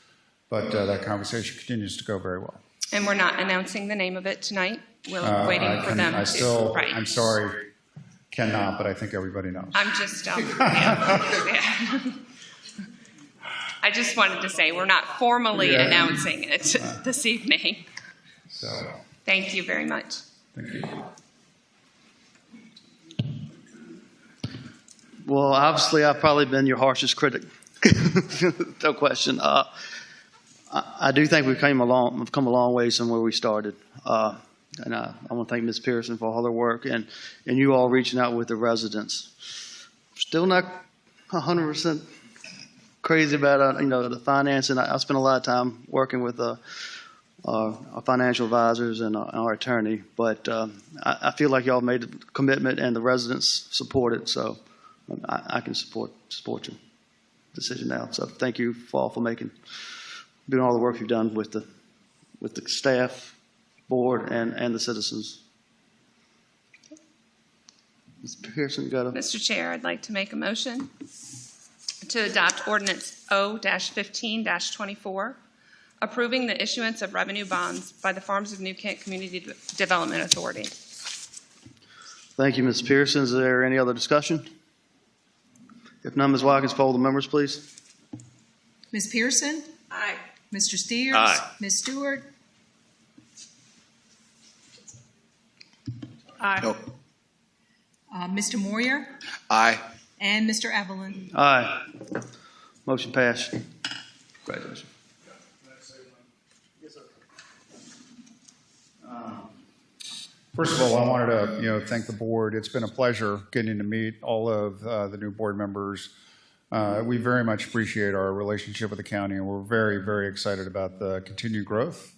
but that conversation continues to go very well. And we're not announcing the name of it tonight. We're waiting for them to. Right. I'm sorry, cannot, but I think everybody knows. I'm just, I just wanted to say we're not formally announcing it this evening. So. Thank you very much. Thank you. Well, obviously, I've probably been your harshest critic. No question. I do think we've come a long ways from where we started. And I want to thank Ms. Pearson for all her work and you all reaching out with the residents. Still not 100% crazy about the financing. I spent a lot of time working with our financial advisors and our attorney, but I feel like y'all made the commitment and the residents support it, so I can support you. decision now. So thank you all for doing all the work you've done with the staff, board, and the citizens. Ms. Pearson, you got a... Mr. Chair, I'd like to make a motion to adopt ordinance O-15-24, approving the issuance of revenue bonds by the Farms of New Kent Community Development Authority. Thank you, Ms. Pearson. Is there any other discussion? If none, Ms. Watkins, poll the members, please. Ms. Pearson? Aye. Mr. Steers? Aye. Ms. Stewart? Aye. No. Mr. Moyer? Aye. And Mr. Evelyn? Aye. Motion passed. Congratulations. First of all, I wanted to, thank the board. It's been a pleasure getting to meet all of the new board members. We very much appreciate our relationship with the county, and we're very, very excited about the continued growth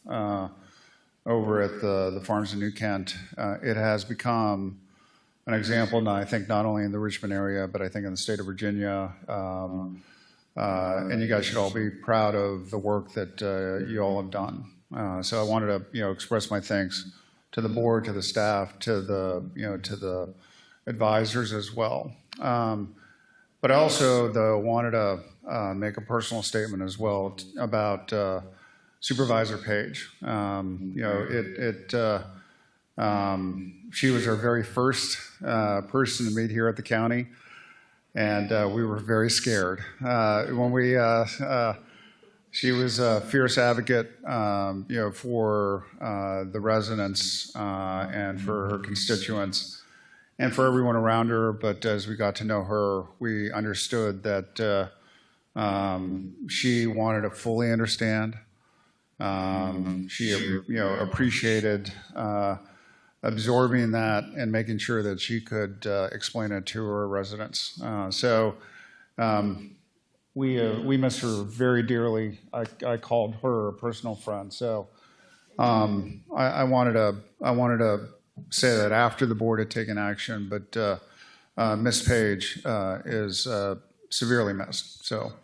over at the Farms in New Kent. It has become an example now, I think, not only in the Richmond area, but I think in the state of Virginia. And you guys should all be proud of the work that you all have done. So I wanted to, express my thanks to the board, to the staff, to the, to the advisors as well. But I also wanted to make a personal statement as well about Supervisor Paige. She was our very first person to meet here at the county, and we were very scared when she was a fierce advocate, for the residents and for her constituents and for everyone around her. But as we got to know her, we understood that she wanted to fully understand. She, appreciaed absorbing that and making sure that she could explain it to her residents. We miss her very dearly. I called her a personal friend. So I wanted to say that after the board had taken action, but Miss Paige is severely missed. So,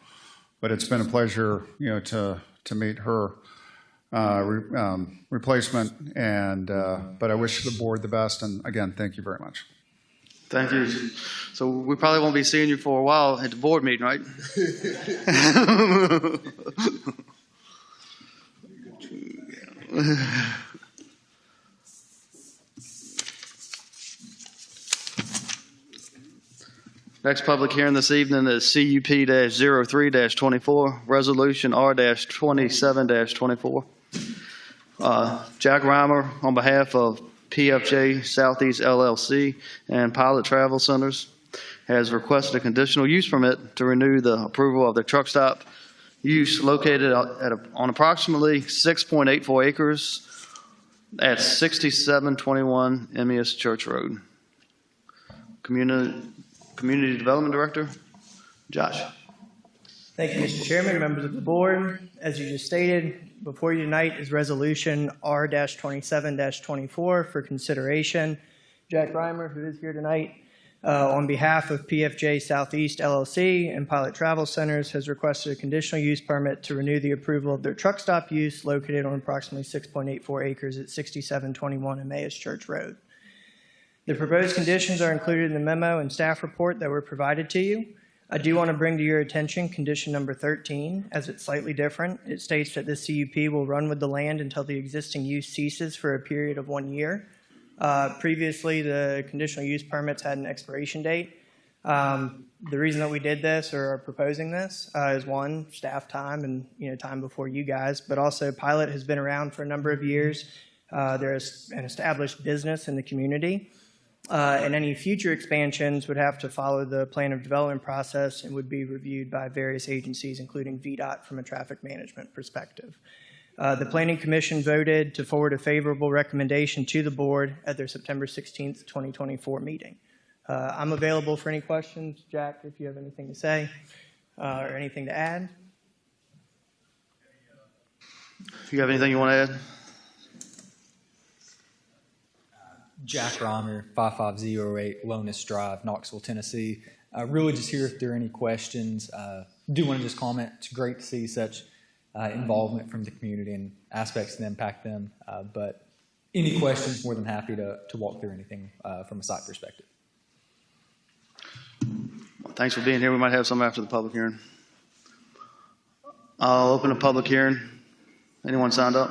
but it's been a pleasure, to meet her replacement, and but I wish the board the best. And again, thank you very much. Thank you. So we probably won't be seeing you for a while at the board meeting, right? Next public hearing this evening is CUP-03-24, Resolution R-27-24. Jack Reimer, on behalf of PFJ Southeast LLC and Pilot Travel Centers, has requested a conditional use permit to renew the approval of their truck stop use located on approximately 6.84 acres at 6721 Emmaus Church Road. Community Development Director, Josh. Thank you, Mr. Chairman, members of the board. As you just stated, before you tonight is Resolution R-27-24 for consideration. Jack Reimer, who is here tonight, on behalf of PFJ Southeast LLC and Pilot Travel Centers, has requested a conditional use permit to renew the approval of their truck stop use located on approximately 6.84 acres at 6721 Emmaus Church Road. The proposed conditions are included in the memo and staff report that were provided to you. I do want to bring to your attention condition number 13, as it's slightly different. It states that this CUP will run with the land until the existing use ceases for a period of 1 year. Previously, the conditional use permits had an expiration date. The reason that we did this or are proposing this is one, staff time and time before you guys, but also Pilot has been around for a number of years. There's an established business in the community. And any future expansions would have to follow the plan of development process and would be reviewed by various agencies, including VDOT from a traffic management perspective. The Planning Commission voted to forward a favorable recommendation to the board at their September 16th, 2024 meeting. I'm available for any questions. Jack, if you have anything to say or anything to add. If you have anything you want to add? Jack Reimer, 5508 Wellness Drive, Knoxville, Tennessee. Really just here if there are any questions. do want to just comment, it's great to see such involvement from the community and aspects that impact them. But any questions, more than happy to walk through anything from a site perspective. Thanks for being here. We might have some after the public hearing. I'll open a public hearing. Anyone signed up?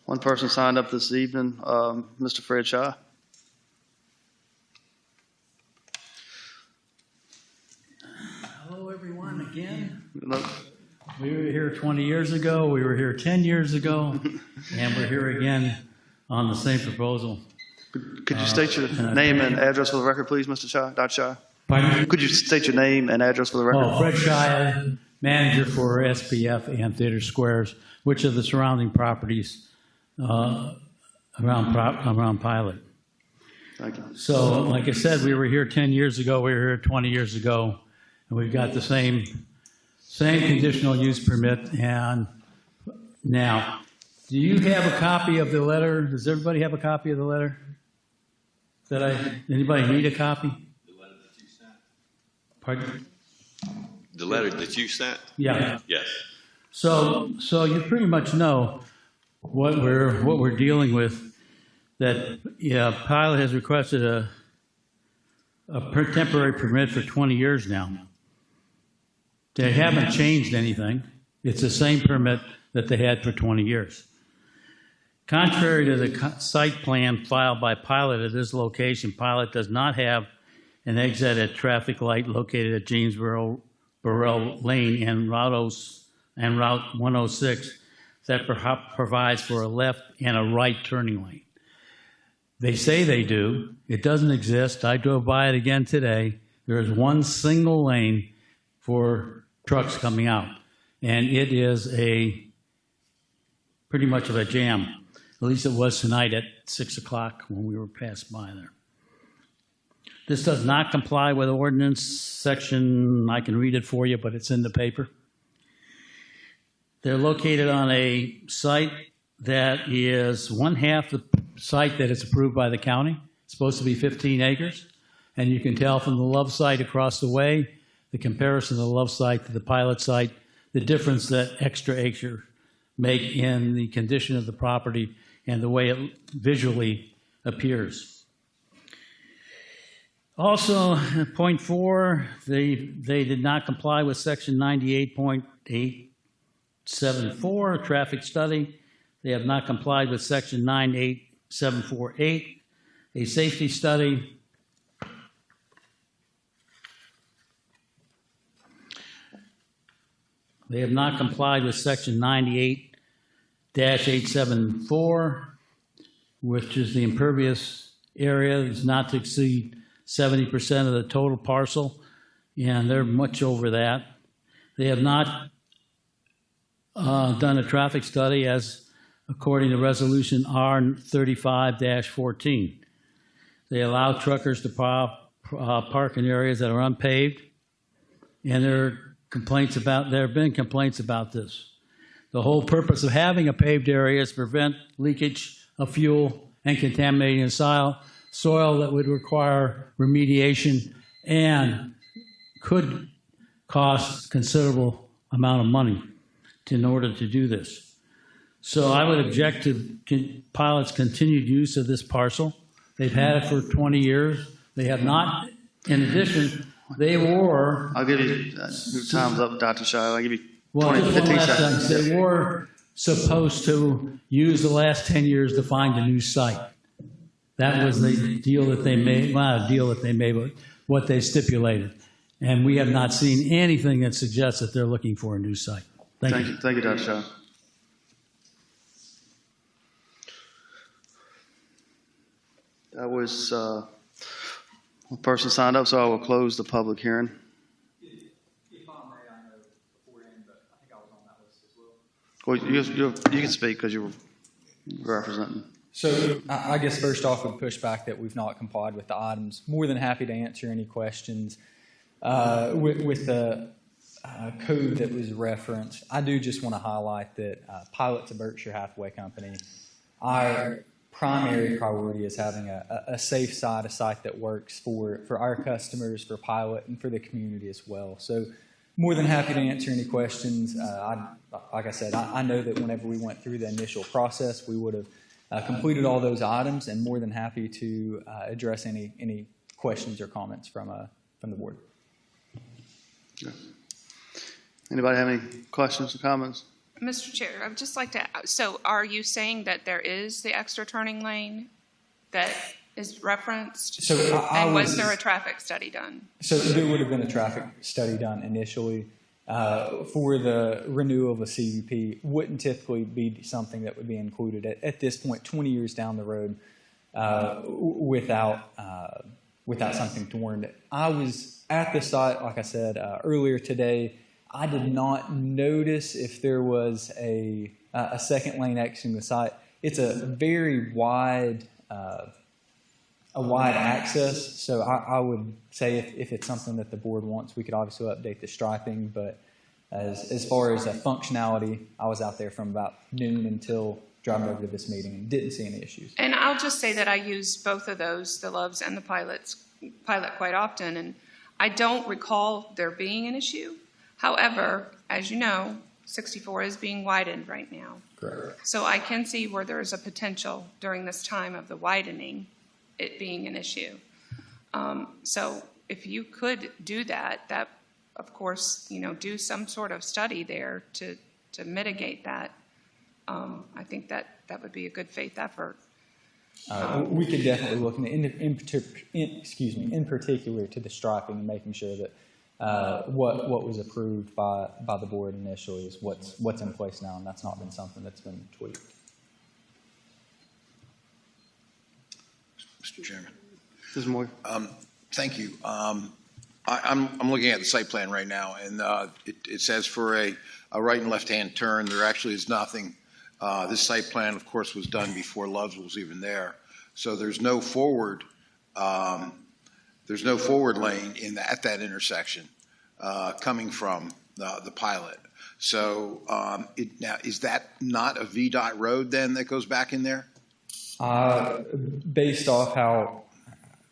One person signed up this evening, Mr. Fred Shaw. Hello, everyone, again. Hello. We were here 20 years ago, we were here 10 years ago, and we're here again on the same proposal. Could you state your name and address for the record, please, Mr. Shaw, Dr. Shaw? Pardon? Could you state your name and address for the record? Oh, Fred Shire, manager for SPF and Theater Squares, which are the surrounding properties around Pilot. Thank you. So, like I said, we were here 10 years ago, we were here 20 years ago, and we've got the same conditional use permit. And now, do you have a copy of the letter? Does everybody have a copy of the letter? Anybody need a copy? The letter that you sent? Pardon? The letter that you sent? Yeah. Yes. So you pretty much know what we're dealing with. That Pilot has requested a temporary permit for 20 years now. They haven't changed anything. It's the same permit that they had for 20 years. Contrary to the site plan filed by Pilot at this location, Pilot does not have an exit at traffic light located at Jamesboro Burrell Lane and Route 106 that provides for a left and a right turning lane. They say they do. It doesn't exist. I drove by it again today. There is one single lane for trucks coming out, and it is pretty much of a jam. At least it was tonight at 6 o'clock when we were passed by there. This does not comply with ordinance section. I can read it for you, but it's in the paper. They're located on a site that is one half the site that is approved by the county. It's supposed to be 15 acres. And you can tell from the Love site across the way, the comparison of the Love site to the Pilot site, the difference that extra acres make in the condition of the property and the way it visually appears. Also, point 4, they did not comply with section 98.874, traffic study. They have not complied with section 98748, a safety study. They have not complied with section 98-874, which is the impervious area is not to exceed 70% of the total parcel, and they're much over that. They have not done a traffic study as according to resolution R35-14. They allow truckers to park in areas that are unpaved, and there have been complaints about this. The whole purpose of having a paved area is to prevent leakage of fuel and contaminating soil that would require remediation and could cost considerable amount of money in order to do this. So I would object to Pilot's continued use of this parcel. They've had it for 20 years. They have not, in addition, they were... I'll give you, your time's up, Dr. Shaw. I'll give you 15 seconds. They were supposed to use the last 10 years to find a new site. That was the deal that they made, well, not a deal that they made, but what they stipulated. And we have not seen anything that suggests that they're looking for a new site. Thank you. Thank you, Dr. Shaw. That was one person signed up, so I will close the public hearing. If I may, I know beforehand, but I think I was on that list as Well, well. you can speak because you were representing. So I guess first off, we push back that we've not complied with the items. More than happy to answer any questions. With the code that was referenced, I do just want to highlight that Pilot's a Berkshire Hathaway company. Our primary priority is having a safe site, a site that works for our customers, for Pilot, and for the community as well. So more than happy to answer any questions. Like I said, I know that whenever we went through the initial process, we would have completed all those items, and more than happy to address any questions or comments from the board. Yeah. Anybody have any questions or comments? Mr. Chair, I would just like to, so are you saying that there is the extra turning lane that is referenced? So and was there a traffic study done? So there would have been a traffic study done initially for the renewal of a CUP. Wouldn't typically be something that would be included at this point, 20 years down the road, without something to warrant it. I was at the site, like I said earlier today. I did not notice if there was a second lane exiting the site. It's a very wide access, so I would say if it's something that the board wants, we could obviously update the striping. But as far as functionality, I was out there from about noon until driving over to this meeting and didn't see any issues. And I'll just say that I use both of those, the Loves and the Pilot, quite often, and I don't recall there being an issue. However, as you know, 64 is being widened right now. Correct. So I can see where there is a potential during this time of the widening, it being an issue. So if you could do that, of course, do some sort of study there to mitigate that. I think that would be a good faith effort. We could definitely look in particular to the striping and making sure that what was approved by the board initially is what's in place now, and that's not been something that's been tweaked. Mr. Chairman. Mr. Moore. Thank you. I'm looking at the site plan right now, and it says for a right and left-hand turn, there actually is nothing. This site plan, of course, was done before Love's was even there, so there's no forward. There's no forward lane at that intersection coming from the Pilot. So now, is that not a VDOT road then that goes back in there? Based off how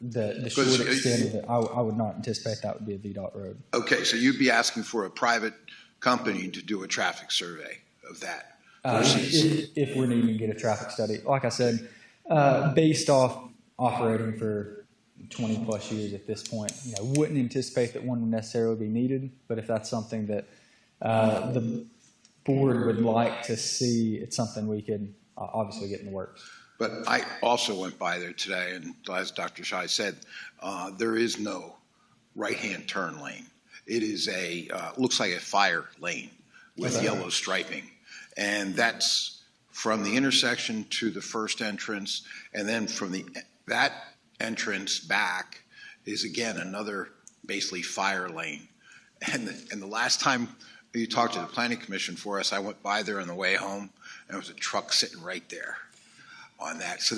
the short extent of it, I would not anticipate that would be a VDOT road. Okay, so you'd be asking for a private company to do a traffic survey of that? If we're needing to get a traffic study. Like I said, based off operating for 20 plus years at this point, wouldn't anticipate that one would necessarily be needed, but if that's something that the board would like to see, it's something we could obviously get in the works. But I also went by there today, and as Dr. Shai said, there is no right-hand turn lane. It is looks like a fire lane with yellow striping. And that's from the intersection to the first entrance, and then from that entrance back is again another basically fire lane. And the last time you talked to the Planning Commission for us, I went by there on the way home, and there was a truck sitting right there on that. So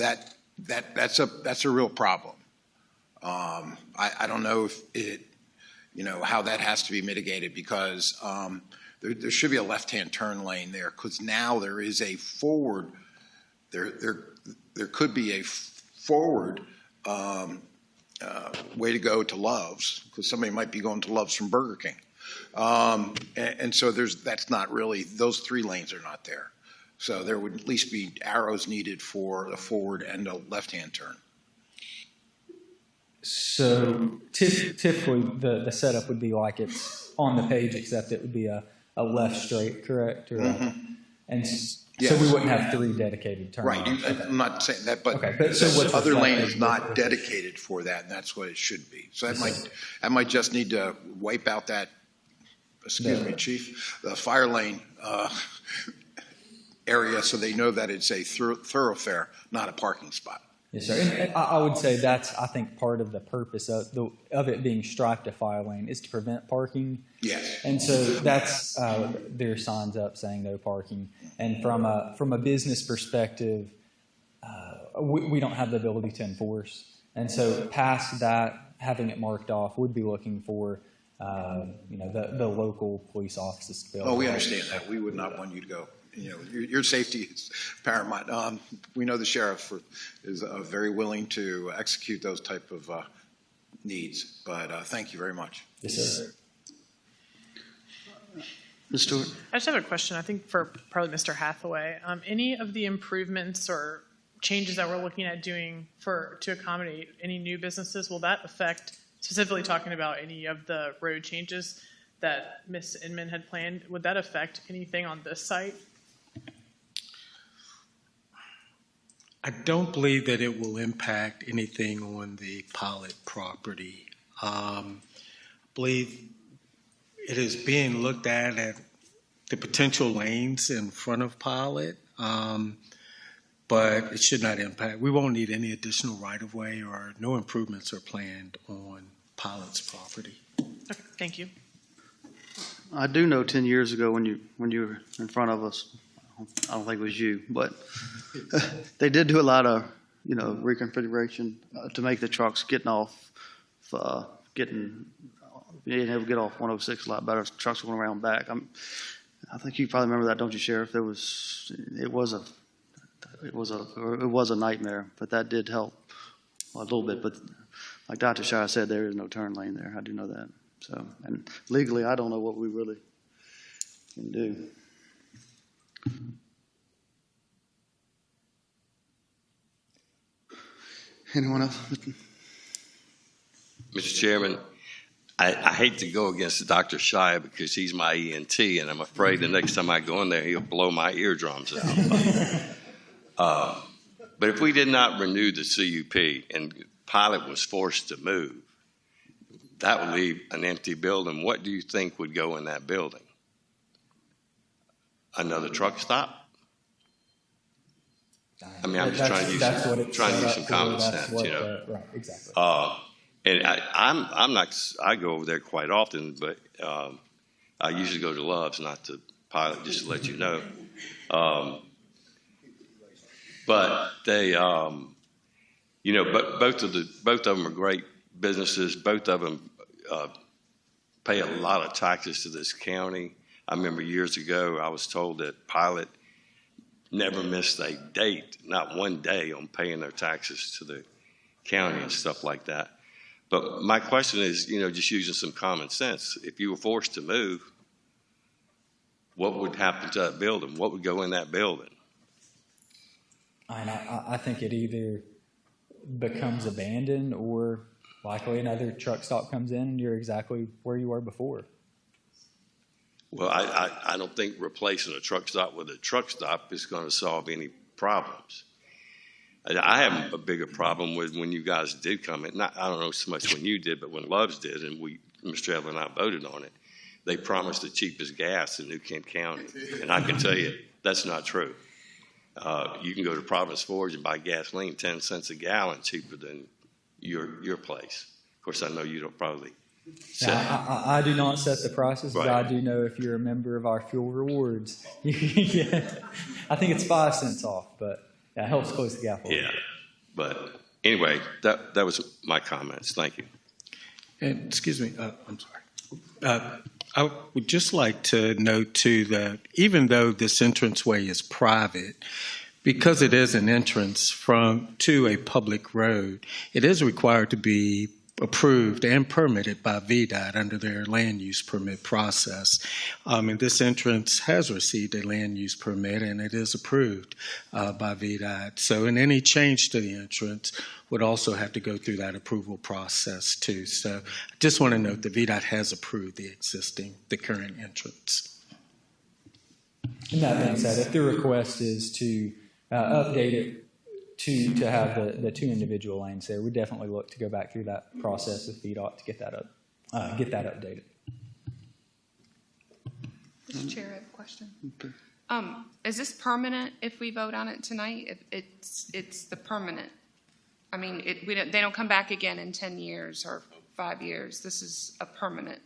that's a real problem. I don't know if it, how that has to be mitigated, because there should be a left-hand turn lane there, because now there is a forward. There could be a forward way to go to Love's, because somebody might be going to Love's from Burger King, and so that's not really, those three lanes are not there. So there would at least be arrows needed for a forward and a left-hand turn. So typically the setup would be like it's on the page, except it would be a left straight, correct? Or and so we wouldn't have three dedicated turns. Right. I'm not saying that, but so the other lane is not dedicated for that, and that's what it should be. So that might just need to wipe out that, excuse me, Chief, the fire lane area, so they know that it's a thoroughfare, not a parking spot. Yes, sir. And I would say that's, I think, part of the purpose of it being striped a fire lane is to prevent parking. Yes. And so that's there are signs up saying no parking. And from a business perspective, we don't have the ability to enforce. And so past that, having it marked off, would be looking for the local police offices to be able Oh, we to- understand that. We would not want you to go. Your safety is paramount. We know the sheriff is very willing to execute those type of needs, but thank you very much. Yes, sir. Ms. Stewart? I just have a question, I think for probably Mr. Hathaway. Any of the improvements or changes that we're looking at doing to accommodate any new businesses, will that affect, specifically talking about any of the road changes that Ms. Inman had planned, would that affect anything on this site? I don't believe that it will impact anything on the Pilot property. I believe it is being looked at the potential lanes in front of Pilot, but it should not impact. We won't need any additional right-of-way, or no improvements are planned on Pilot's property. Okay, thank you. I do know 10 years ago when you were in front of us, I don't think it was you, but they did do a lot of, reconfiguration to make the trucks getting off, being able to get off 106 a lot better. Trucks going around back. I think you probably remember that, don't you, Sheriff? It was a nightmare, but that did help a little bit. But like Dr. Shire said, there is no turn lane there. I do know that. So, and legally, I don't know what we really can do. Anyone else? Mr. Chairman, I hate to go against Dr. Shire because he's my ENT, and I'm afraid the next time I go in there, he'll blow my eardrums out. But if we did not renew the CUP and Pilot was forced to move, that would leave an empty building. What do you think would go in that building? Another truck stop? I mean, I'm just trying to use some common sense, Right, exactly. And I go over there quite often, but I usually go to Love's, not to Pilot, just to let you know. But they, but both of them are great businesses. Both of them pay a lot of taxes to this county. I remember years ago, I was told that Pilot never missed a date, not one day, on paying their taxes to the county and stuff like that. But my question is, just using some common sense, if you were forced to move, what would happen to that building? What would go in that building? I think it either becomes abandoned, or likely another truck stop comes in and you're exactly where you were before. Well, I don't think replacing a truck stop with a truck stop is going to solve any problems. I have a bigger problem with when you guys did come in. I don't know so much when you did, but when Love's did, and Mr. Evelyn and I voted on it, they promised the cheapest gas in New Kent County. And I can tell you, that's not true. You can go to Providence Forge and buy gasoline 10 cents a gallon cheaper than your place. Of course, I know you don't probably set. I do not set the prices, but Right. I do know if you're a member of our fuel rewards, yeah, I think it's 5 cents off, but that helps close the gap a little Yeah. bit. But anyway, that was my comments. Thank you. And excuse me, I'm sorry. I would just like to note, too, that even though this entranceway is private, because it is an entrance to a public road, it is required to be approved and permitted by VDOT under their land use permit process. And this entrance has received a land use permit, and it is approved by VDOT. So in any change to the entrance would also have to go through that approval process too. So I just want to note that VDOT has approved the current entrance. And that being said, if the request is to update it to have the two individual lanes there, we definitely look to go back through that process with VDOT to get that updated. Mr. Chair, I have a question. Is this permanent if we vote on it tonight? It's the permanent. I mean, they don't come back again in 10 years or 5 years. This is a permanent.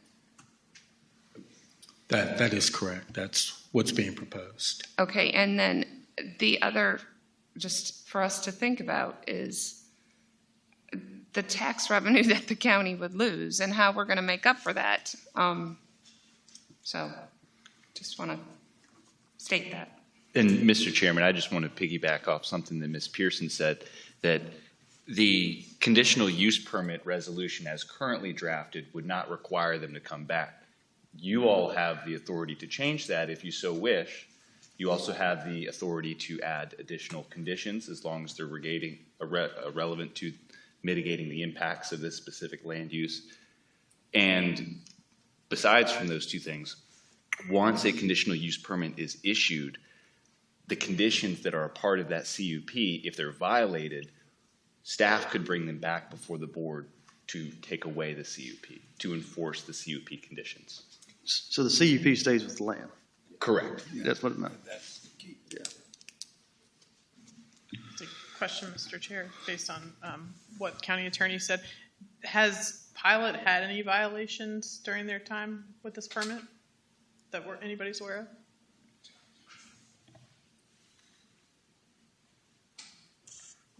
That is correct. That's what's being proposed. Okay, and then the other, just for us to think about, is the tax revenue that the county would lose and how we're going to make up for that. So just want to state that. And Mr. Chairman, I just want to piggyback off something that Ms. Pearson said, that the conditional use permit resolution as currently drafted would not require them to come back. You all have the authority to change that if you so wish. You also have the authority to add additional conditions as long as they're relevant to mitigating the impacts of this specific land use. And besides from those two things, once a conditional use permit is issued, the conditions that are a part of that CUP, if they're violated, staff could bring them back before the board to take away the CUP, to enforce the CUP conditions. So the CUP stays with the land? Correct. That's what it meant. Yeah. It's a question, Mr. Chair, based on what county attorney said. Has Pilot had any violations during their time with this permit that anybody's aware of?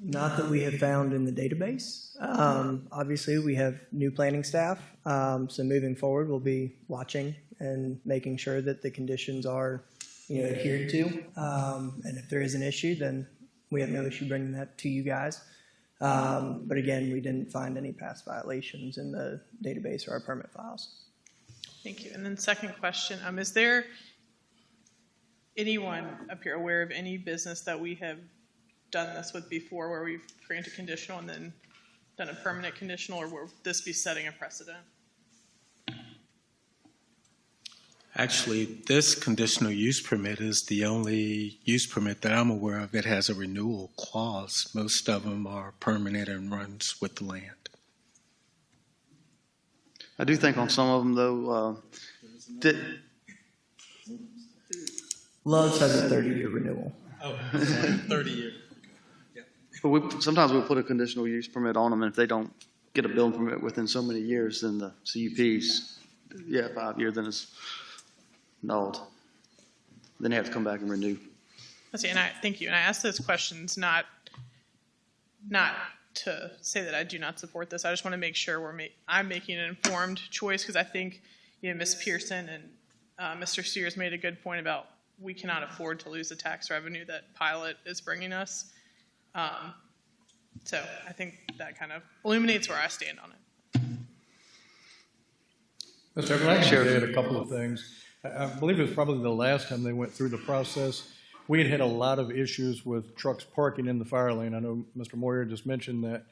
Not that we have found in the database. Obviously, we have new planning staff, so moving forward, we'll be watching and making sure that the conditions are, adhered to. And if there is an issue, then we have no issue bringing that to you guys. But again, we didn't find any past violations in the database or our permit files. Thank you. And then second question, is there anyone up here aware of any business that we have done this with before where we've granted conditional and then done a permanent conditional, or will this be setting a precedent? Actually, this conditional use permit is the only use permit that I'm aware of that has a renewal clause. Most of them are permanent and runs with the land. I do think on some of them, though, Love's has a 30-year renewal. Oh, 30 years. But sometimes we'll put a conditional use permit on them, and if they don't get a building permit within so many years, then the CUP's, 5 years, then it's nulled. Then they have to come back and renew. Let's see, thank you. And I asked those questions not to say that I do not support this. I just want to make sure I'm making an informed choice, because I think Ms. Pearson and Mr. Steers made a good point about we cannot afford to lose the tax revenue that Pilot is bringing us. So I think that kind of illuminates where I stand on it. Mr. Chairman, I can add a couple of things. I believe it was probably the last time they went through the process. We had a lot of issues with trucks parking in the fire lane. I know Mr. Moyer just mentioned that.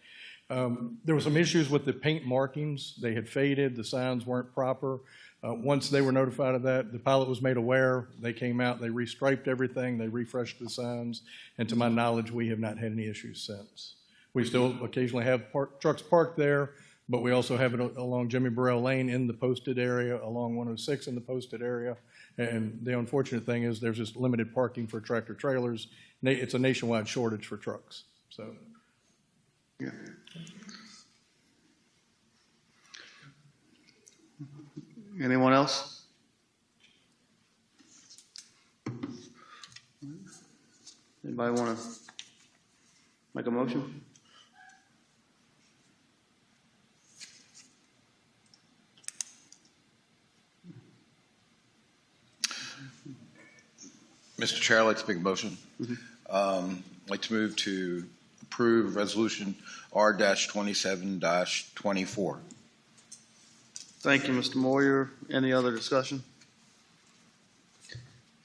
There were some issues with the paint markings. They had faded. The signs weren't proper. Once they were notified of that, the Pilot was made aware. They came out, they restriped everything, they refreshed the signs, and to my knowledge, we have not had any issues since. We still occasionally have trucks parked there, but we also have it along Jimmy Burrell Lane in the posted area, along 106 in the posted area. And the unfortunate thing is there's just limited parking for tractor trailers. It's a nationwide shortage for trucks. So, yeah. Anyone else? Anybody want to make a motion? Mr. Chair, I'd like to make a motion. I'd like to move to approve Resolution R-27-24. Thank you, Mr. Moyer. Any other discussion?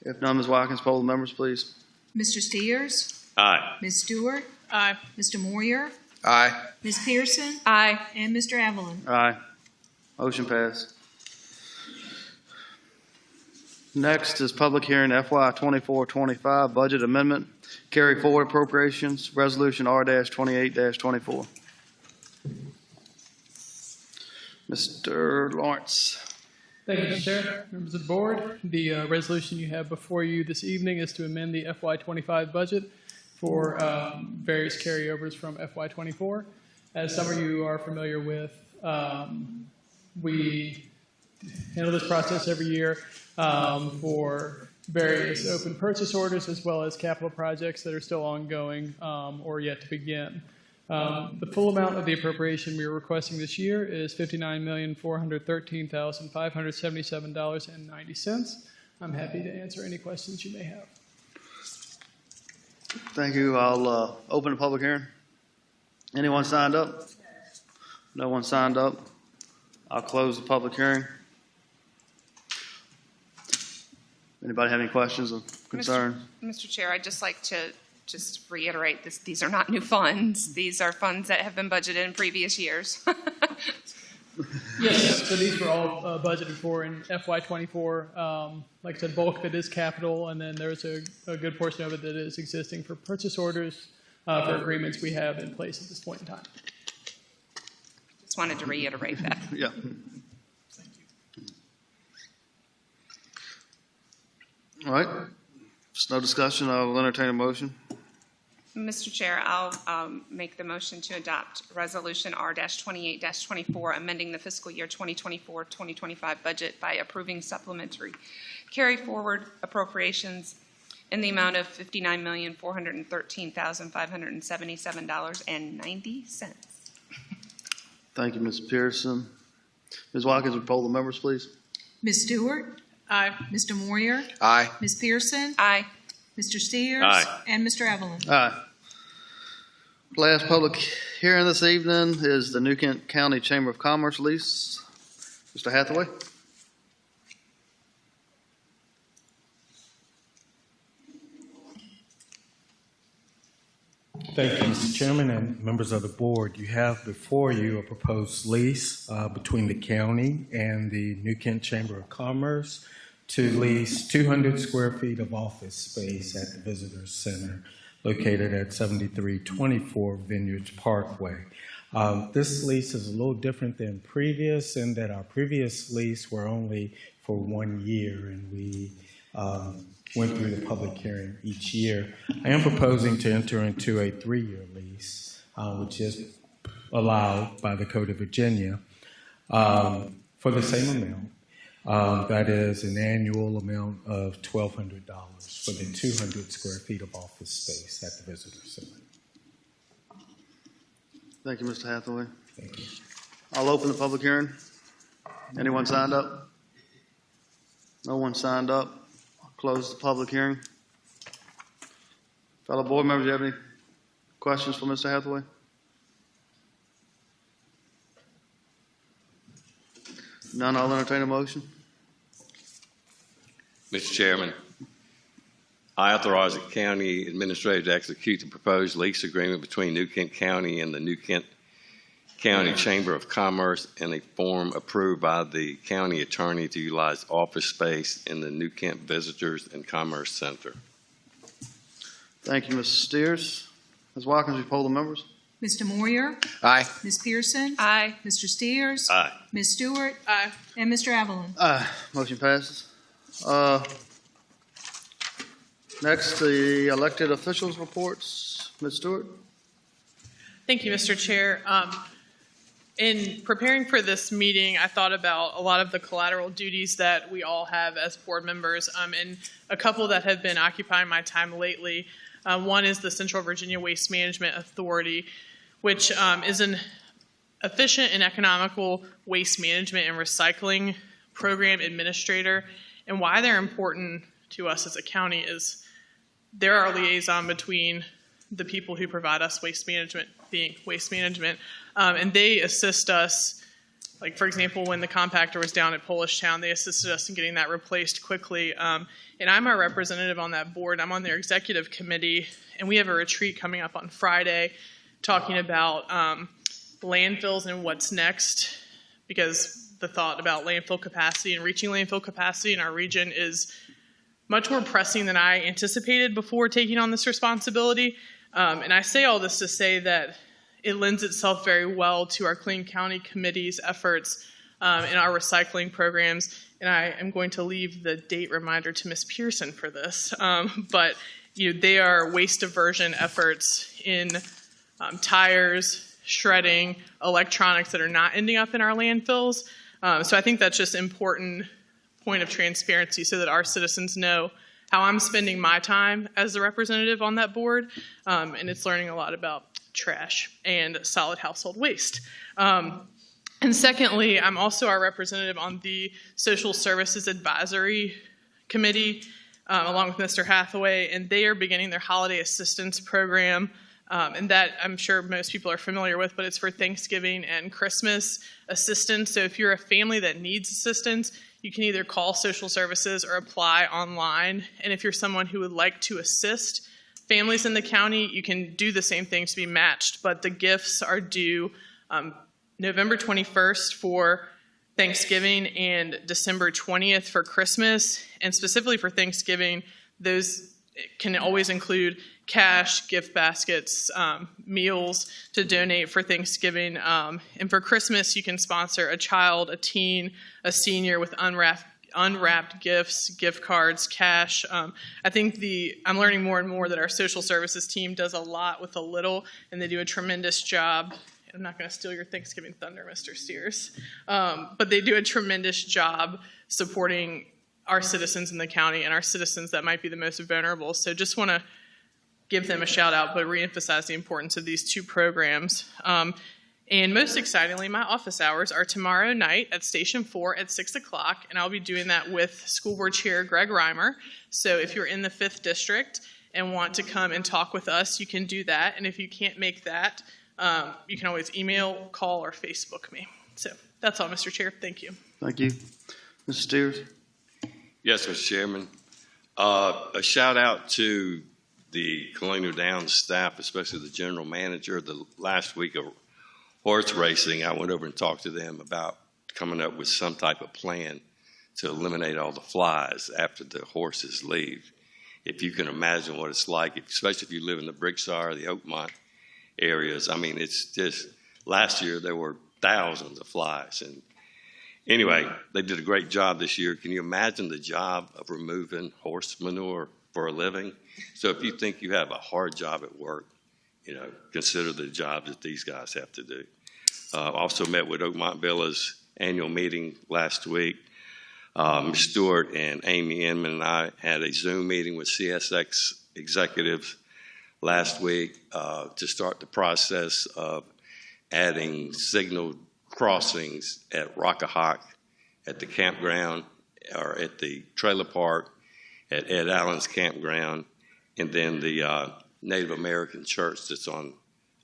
If none, Ms. Watkins, poll the members, please. Mr. Steers? Aye. Ms. Stewart? Aye. Mr. Moyer? Aye. Ms. Pearson? Aye. And Mr. Evelyn? Aye. Motion passed. Next is public hearing FY 24-25 budget amendment, carry forward appropriations, resolution R-28-24. Mr. Lawrence. Thank you, Mr. Chair. Members of the board, the resolution you have before you this evening is to amend the FY25 budget for various carryovers from FY24. As some of you are familiar with, we handle this process every year for various open purchase orders as well as capital projects that are still ongoing or yet to begin. The full amount of the appropriation we are requesting this year is $59,413,577.90. I'm happy to answer any questions you may have. Thank you. I'll open the public hearing. Anyone signed up? No one signed up. I'll close the public hearing. Anybody have any questions or concerns? Mr. Chair, I'd just like to reiterate this. These are not new funds. These are funds that have been budgeted in previous years. Yes, so these were all budgeted for in FY24. Like I said, bulk of it is capital, and then there's a good portion of it that is existing for purchase orders for agreements we have in place at this point in time. Just wanted to reiterate that. Yeah. All right. If there's no discussion, I'll entertain a motion. Mr. Chair, I'll make the motion to adopt Resolution R-28-24, amending the fiscal year 2024-2025 budget by approving supplementary carry-forward appropriations in the amount of $59,413,577.90. Thank you, Ms. Pearson. Ms. Watkins, would poll the members, please? Ms. Stewart? Aye. Mr. Moyer? Aye. Ms. Pearson? Aye. Mr. Steers? Aye. And Mr. Evelyn? Aye. Last public hearing this evening is the New Kent County Chamber of Commerce lease. Mr. Hathaway? Thank you, Mr. Chairman and members of the board. You have before you a proposed lease between the county and the New Kent Chamber of Commerce to lease 200 square feet of office space at the Visitor Center located at 7324 Vineyards Parkway. This lease is a little different than previous in that our previous lease were only for 1 year, and we went through the public hearing each year. I am proposing to enter into a 3-year lease, which is allowed by the Code of Virginia, for the same amount. That is an annual amount of $1,200 for the 200 square feet of office space at the Visitor Center. Thank you, Mr. Hathaway. Thank you. I'll open the public hearing. Anyone signed up? No one signed up. I'll close the public hearing. Fellow board members, do you have any questions for Mr. Hathaway? None, I'll entertain a motion. Mr. Chairman, I authorize the county administrator to execute the proposed lease agreement between New Kent County and the New Kent County Chamber of Commerce in a form approved by the county attorney to utilize office space in the New Kent Visitors and Commerce Center. Thank you, Mr. Steers. Ms. Watkins, you poll the members? Mr. Moyer? Aye. Ms. Pearson? Aye. Mr. Steers? Aye. Ms. Stewart? Aye. And Mr. Evelyn? Aye. Motion passes. Next, the elected officials reports. Ms. Stewart? Thank you, Mr. Chair. In preparing for this meeting, I thought about a lot of the collateral duties that we all have as board members, and a couple that have been occupying my time lately. One is the Central Virginia Waste Management Authority, which is an efficient and economical waste management and recycling program administrator. And why they're important to us as a county is they're our liaison between the people who provide us waste management, being waste management, and they assist us. Like, for example, when the compactor was down at Polish Town, they assisted us in getting that replaced quickly. And I'm our representative on that board. I'm on their executive committee, and we have a retreat coming up on Friday talking about landfills and what's next, because the thought about landfill capacity and reaching landfill capacity in our region is much more pressing than I anticipated before taking on this responsibility. And I say all this to say that it lends itself very well to our Clean County Committee's efforts in our recycling programs. And I am going to leave the date reminder to Ms. Pearson for this. But they are waste diversion efforts in tires, shredding, electronics that are not ending up in our landfills. So I think that's just an important point of transparency so that our citizens know how I'm spending my time as the representative on that board. And it's learning a lot about trash and solid household waste. And secondly, I'm also our representative on the Social Services Advisory Committee, along with Mr. Hathaway, and they are beginning their holiday assistance program. And that I'm sure most people are familiar with, but it's for Thanksgiving and Christmas assistance. So if you're a family that needs assistance, you can either call social services or apply online. And if you're someone who would like to assist families in the county, you can do the same thing to be matched. But the gifts are due November 21st for Thanksgiving and December 20th for Christmas. And specifically for Thanksgiving, those can always include cash, gift baskets, meals to donate for Thanksgiving. And for Christmas, you can sponsor a child, a teen, a senior with unwrapped gifts, gift cards, cash. I think I'm learning more and more that our social services team does a lot with a little, and they do a tremendous job. I'm not going to steal your Thanksgiving thunder, Mr. Steers, but they do a tremendous job supporting our citizens in the county and our citizens that might be the most vulnerable. So just want to give them a shout out, but reemphasize the importance of these two programs. And most excitingly, my office hours are tomorrow night at Station 4 at 6 o'clock, and I'll be doing that with School Board Chair Greg Reimer. So if you're in the 5th District and want to come and talk with us, you can do that. And if you can't make that, you can always email, call, or Facebook me. So that's all, Mr. Chair. Thank you. Thank you. Mr. Steers? Yes, Mr. Chairman. A shout out to the Colonial Downs staff, especially the general manager. The last week of horse racing, I went over and talked to them about coming up with some type of plan to eliminate all the flies after the horses leave. If you can imagine what it's like, especially if you live in the Brickside or the Oakmont areas. I mean, it's just, last year there were thousands of flies. And anyway, they did a great job this year. Can you imagine the job of removing horse manure for a living? So if you think you have a hard job at work, consider the job that these guys have to do. Also met with Oakmont Villa's annual meeting last week. Ms. Stewart and Amy Inman and I had a Zoom meeting with CSX executives last week to start the process of adding signal crossings at Rockahawk, at the campground, or at the trailer park, at Ed Allen's campground, and then the Native American church that's on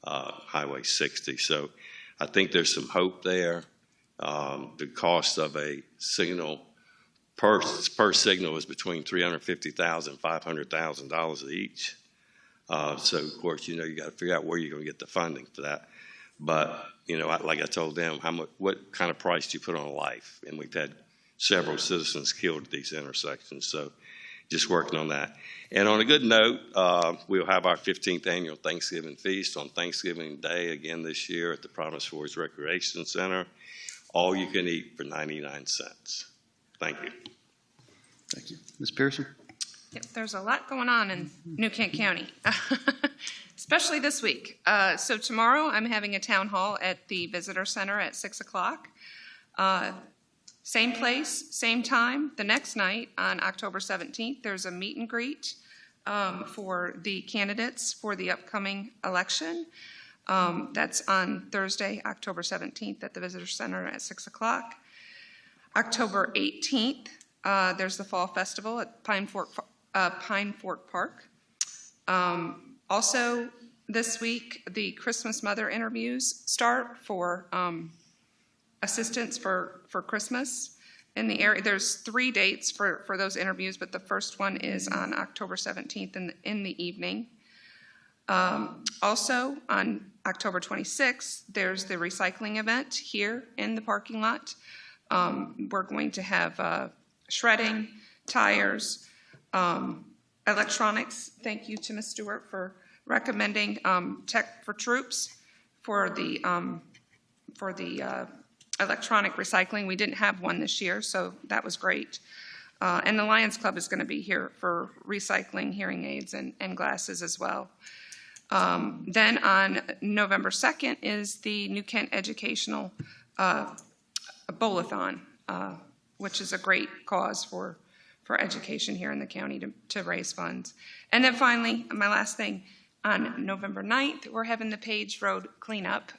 Highway 60. So I think there's some hope there. The cost of a signal per signal is between $350,000 and $500,000 each. So of course, you got to figure out where you're going to get the funding for that. But like I told them, what kind of price do you put on a life? And we've had several citizens killed at these intersections. So just working on that. And on a good note, we'll have our 15th annual Thanksgiving feast on Thanksgiving Day again this year at the Promise Forest Recreation Center. All you can eat for 99 cents. Thank you. Thank you. Ms. Pearson? Yep, there's a lot going on in New Kent County, especially this week. So tomorrow I'm having a town hall at the Visitor Center at 6 o'clock. Same place, same time. The next night, on October 17th, there's a meet and greet for the candidates for the upcoming election. That's on Thursday, October 17th at the Visitor Center at 6 o'clock. October 18th, there's the Fall Festival at Pine Fork Park. Also, this week, the Christmas Mother interviews start for assistance for Christmas in the area. There's 3 dates for those interviews, but the first one is on October 17th in the evening. Also, on October 26th, there's the recycling event here in the parking lot. We're going to have shredding, tires, electronics. Thank you to Ms. Stewart for recommending Tech for Troops for the electronic recycling. We didn't have one this year, so that was great. And the Lions Club is going to be here for recycling hearing aids and glasses as well. Then on November 2nd is the New Kent Educational Bowl-a-thon, which is a great cause for education here in the county to raise funds. And then finally, my last thing, On November 9th, we're having the Page Road cleanup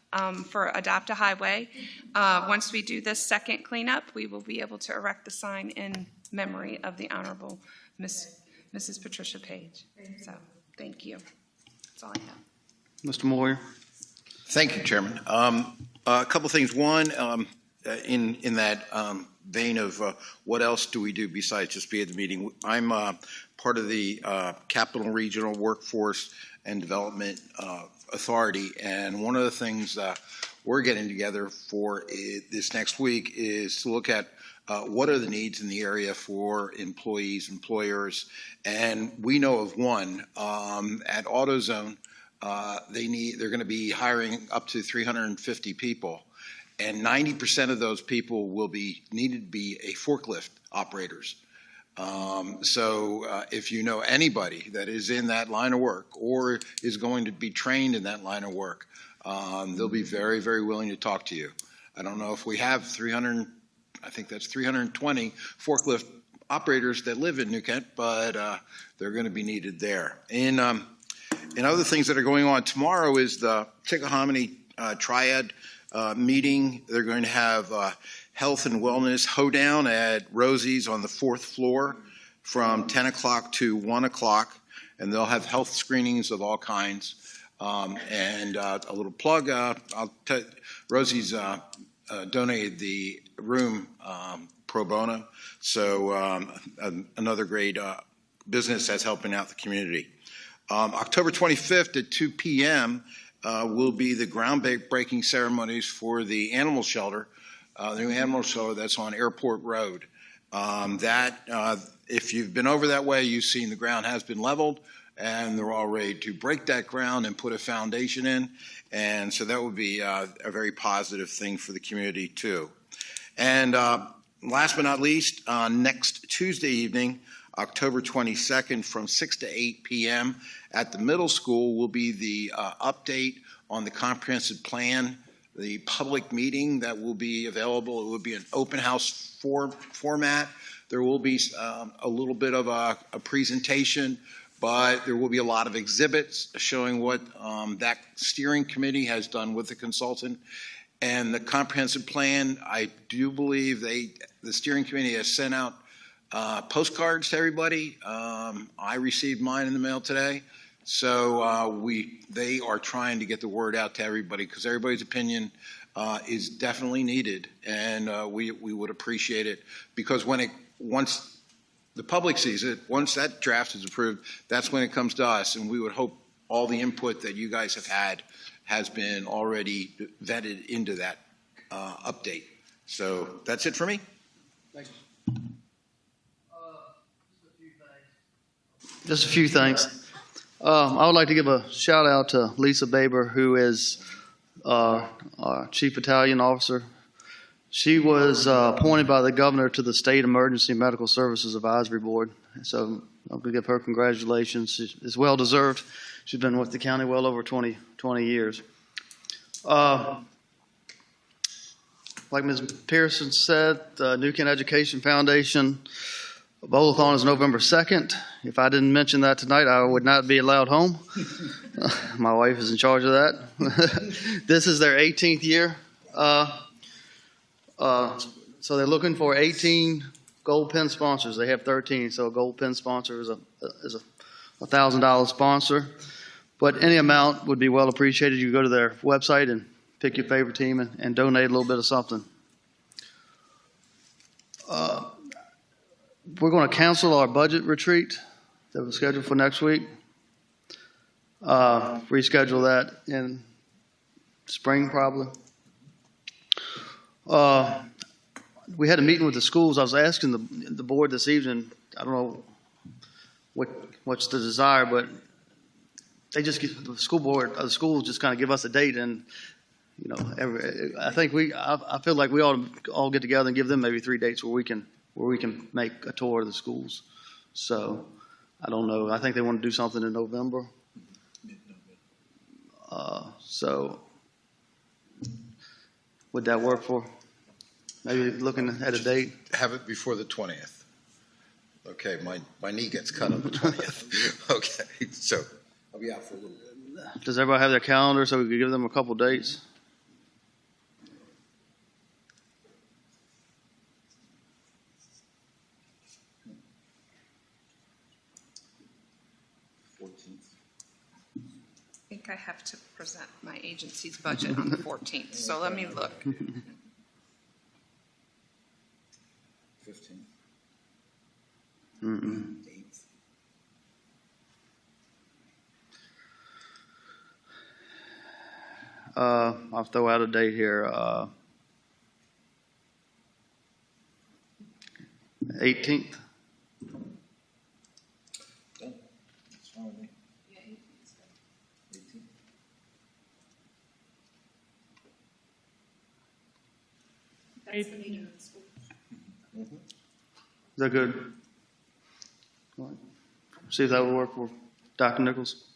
for Adopt a Highway. Once we do this second cleanup, we will be able to erect the sign in memory of the Honorable Mrs. Patricia Paige. So, thank you. That's all I have. Mr. Moyer. Thank you, Chairman. A couple things. One, in that vein of what else do we do besides just be at the meeting, I'm part of the Capital Regional Workforce and Development Authority, and one of the things we're getting together for this next week is to look at what are the needs in the area for employees, employers, and we know of one at AutoZone. They're going to be hiring up to 350 people, and 90% of those people will be needed to be a forklift operators. So if you know anybody that is in that line of work or is going to be trained in that line of work, they'll be very, very willing to talk to you. I don't know if we have 320 forklift operators that live in New Kent, but they're going to be needed there. And other things that are going on tomorrow is the Chickahominy Triad meeting. They're going to have health and wellness hoedown at Rosie's on the 4th floor from 10 o'clock to 1 o'clock, and they'll have health screenings of all kinds. And a little plug, I'll tell you, Rosie's donated the room pro bono, so another great business that's helping out the community. October 25th at 2 p.m. Will be the groundbreaking ceremonies for the animal shelter, the new animal shelter that's on Airport Road. If you've been over that way, you've seen the ground has been leveled, and they're all ready to break that ground and put a foundation in. And so that would be a very positive thing for the community, too. And last but not least, next Tuesday evening, October 22nd from 6 to 8 p.m. at the middle school will be the update on the comprehensive plan, the public meeting that will be available. It will be an open house format. There will be a little bit of a presentation, but there will be a lot of exhibits showing what that steering committee has done with the consultant. And the comprehensive plan, I do believe the steering committee has sent out postcards to everybody. I received mine in the mail today. So they are trying to get the word out to everybody because everybody's opinion is definitely needed, and we would appreciate it because once the public sees it, once that draft is approved, that's when it comes to us, and we would hope all the input that you guys have had has been already vetted into that update. So that's it for me. Thank you. Just a few things. I would like to give a shout out to Lisa Baber, who is our Chief Battalion Officer. She was appointed by the governor to the State Emergency Medical Services Advisory Board. So I'll give her congratulations. It's well deserved. She's been with the county well over 20 years. Like Ms. Pearson said, the New Kent Education Foundation Bowl-a-thon is November 2nd. If I didn't mention that tonight, I would not be allowed home. My wife is in charge of that. This is their 18th year. So they're looking for 18 gold pin sponsors. They have 13, so a gold pin sponsor is a $1,000 sponsor. But any amount would be well appreciated. You go to their website and pick your favorite team and donate a little bit of something. We're going to cancel our budget retreat that was scheduled for next week. Reschedule that in spring probably. We had a meeting with the schools. I was asking the board this evening, I don't know what's the desire, but they just get the school board, the schools just kind of give us a date, and I think I feel like we ought to all get together and give them maybe 3 dates where we can make a tour of the schools. So I don't know. I think they want to do something in November. So would that work for? Maybe looking at a date. Have it before the 20th. Okay, my knee gets cut on the 20th. Okay, so I'll be out for a little bit. Does everybody have their calendar so we could give them a couple dates? I think I have to present my agency's budget on the 14th, so let me look. 15. Mm-mm. I'll throw out a date here. 18th. Done. That's fine with me. Is that good? All right. See if that would work for Dr. Nichols.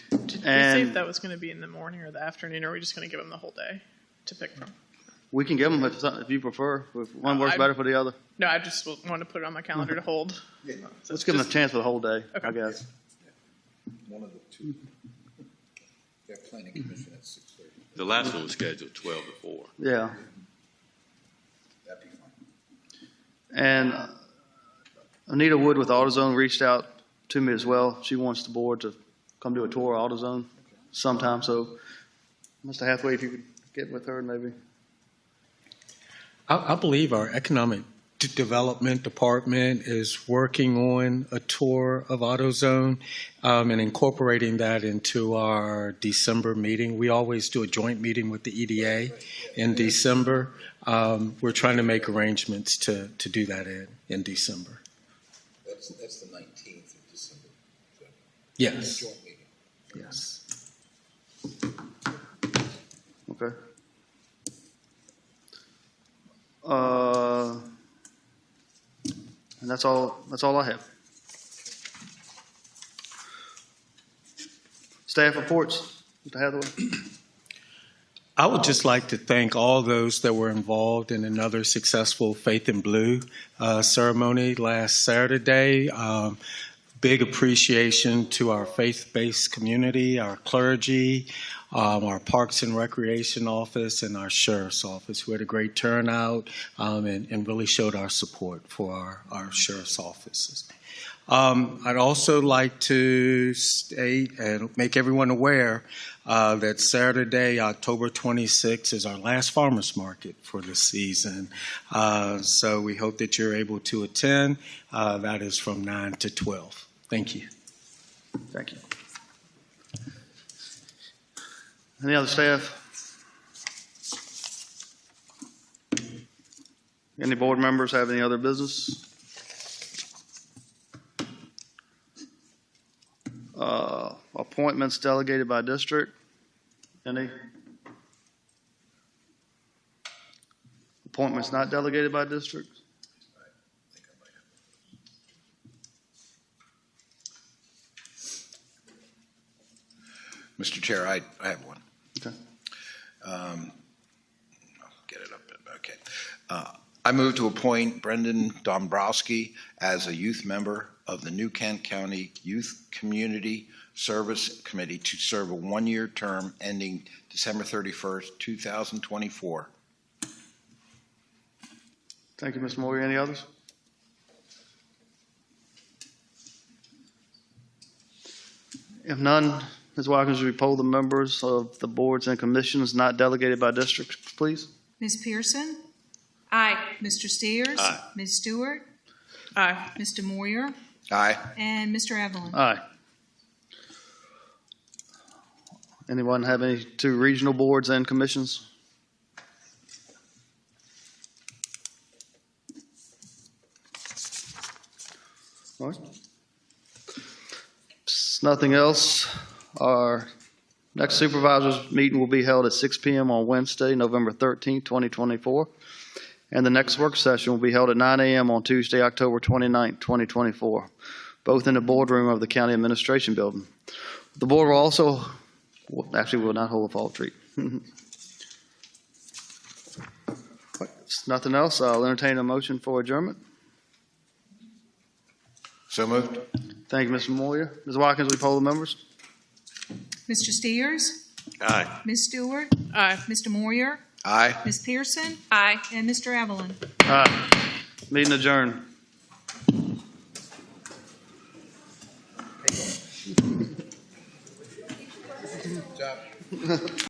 Did we say if that was going to be in the morning or the afternoon, or are we just going to give them the whole day to pick from? We can give them if you prefer. If one works better for the other. No, I just want to put it on my calendar to hold. Let's give them a chance for the whole day, I guess. One of the two. They're planning commission at 6:30. The last one was scheduled 12 to 4. Yeah. That'd be fine. And Anita Wood with AutoZone reached out to me as well. She wants the board to come do a tour of AutoZone sometime. So, Mr. Hathaway, if you could get with her, maybe. I believe our economic development department is working on a tour of AutoZone and incorporating that into our December meeting. We always do a joint meeting with the EDA in December. We're trying to make arrangements to do that in December. That's the 19th of December. Yes. Joint meeting. Yes. Okay. And that's all I have. Staff reports, Mr. Hathaway. I would just like to thank all those that were involved in another successful Faith in Blue ceremony last Saturday. Big appreciation to our faith-based community, our clergy, our Parks and Recreation Office, and our Sheriff's Office. We had a great turnout and really showed our support for our Sheriff's offices. I'd also like to state and make everyone aware that Saturday, October 26th, is our last farmers market for the season. So we hope that you're able to attend. That is from 9 to 12. Thank you. Thank you. Any other staff? Any board members have any other business? Appointments delegated by district. Any? Appointments not delegated by district? Mr. Chair, I have one. Okay. I'll get it up. Okay. I move to appoint Brendan Dombrowski as a youth member of the New Kent County Youth Community Service Committee to serve a one-year term ending December 31st, 2024. Thank you, Mr. Moyer. Any others? If none, Ms. Watkins, will you poll the members of the boards and commissions not delegated by district, please? Ms. Pearson? Aye. Mr. Steers? Aye. Ms. Stewart? Aye. Mr. Moyer? Aye. And Mr. Evelyn? Aye. Anyone have any two regional boards and commissions? All right. If nothing else, our next supervisors meeting will be held at 6 p.m. on Wednesday, November 13th, 2024. And the next work session will be held at 9 a.m. on Tuesday, October 29th, 2024, both in the boardroom of the County Administration Building. The board will also, actually will not hold a fall retreat. If nothing else, I'll entertain a motion for adjournment. So moved. Thank you, Mr. Moyer. Ms. Watkins, will you poll the members? Mr. Steers? Aye. Ms. Stewart? Aye. Mr. Moyer? Aye. Ms. Pearson? Aye. And Mr. Evelyn? Aye. Meeting adjourned.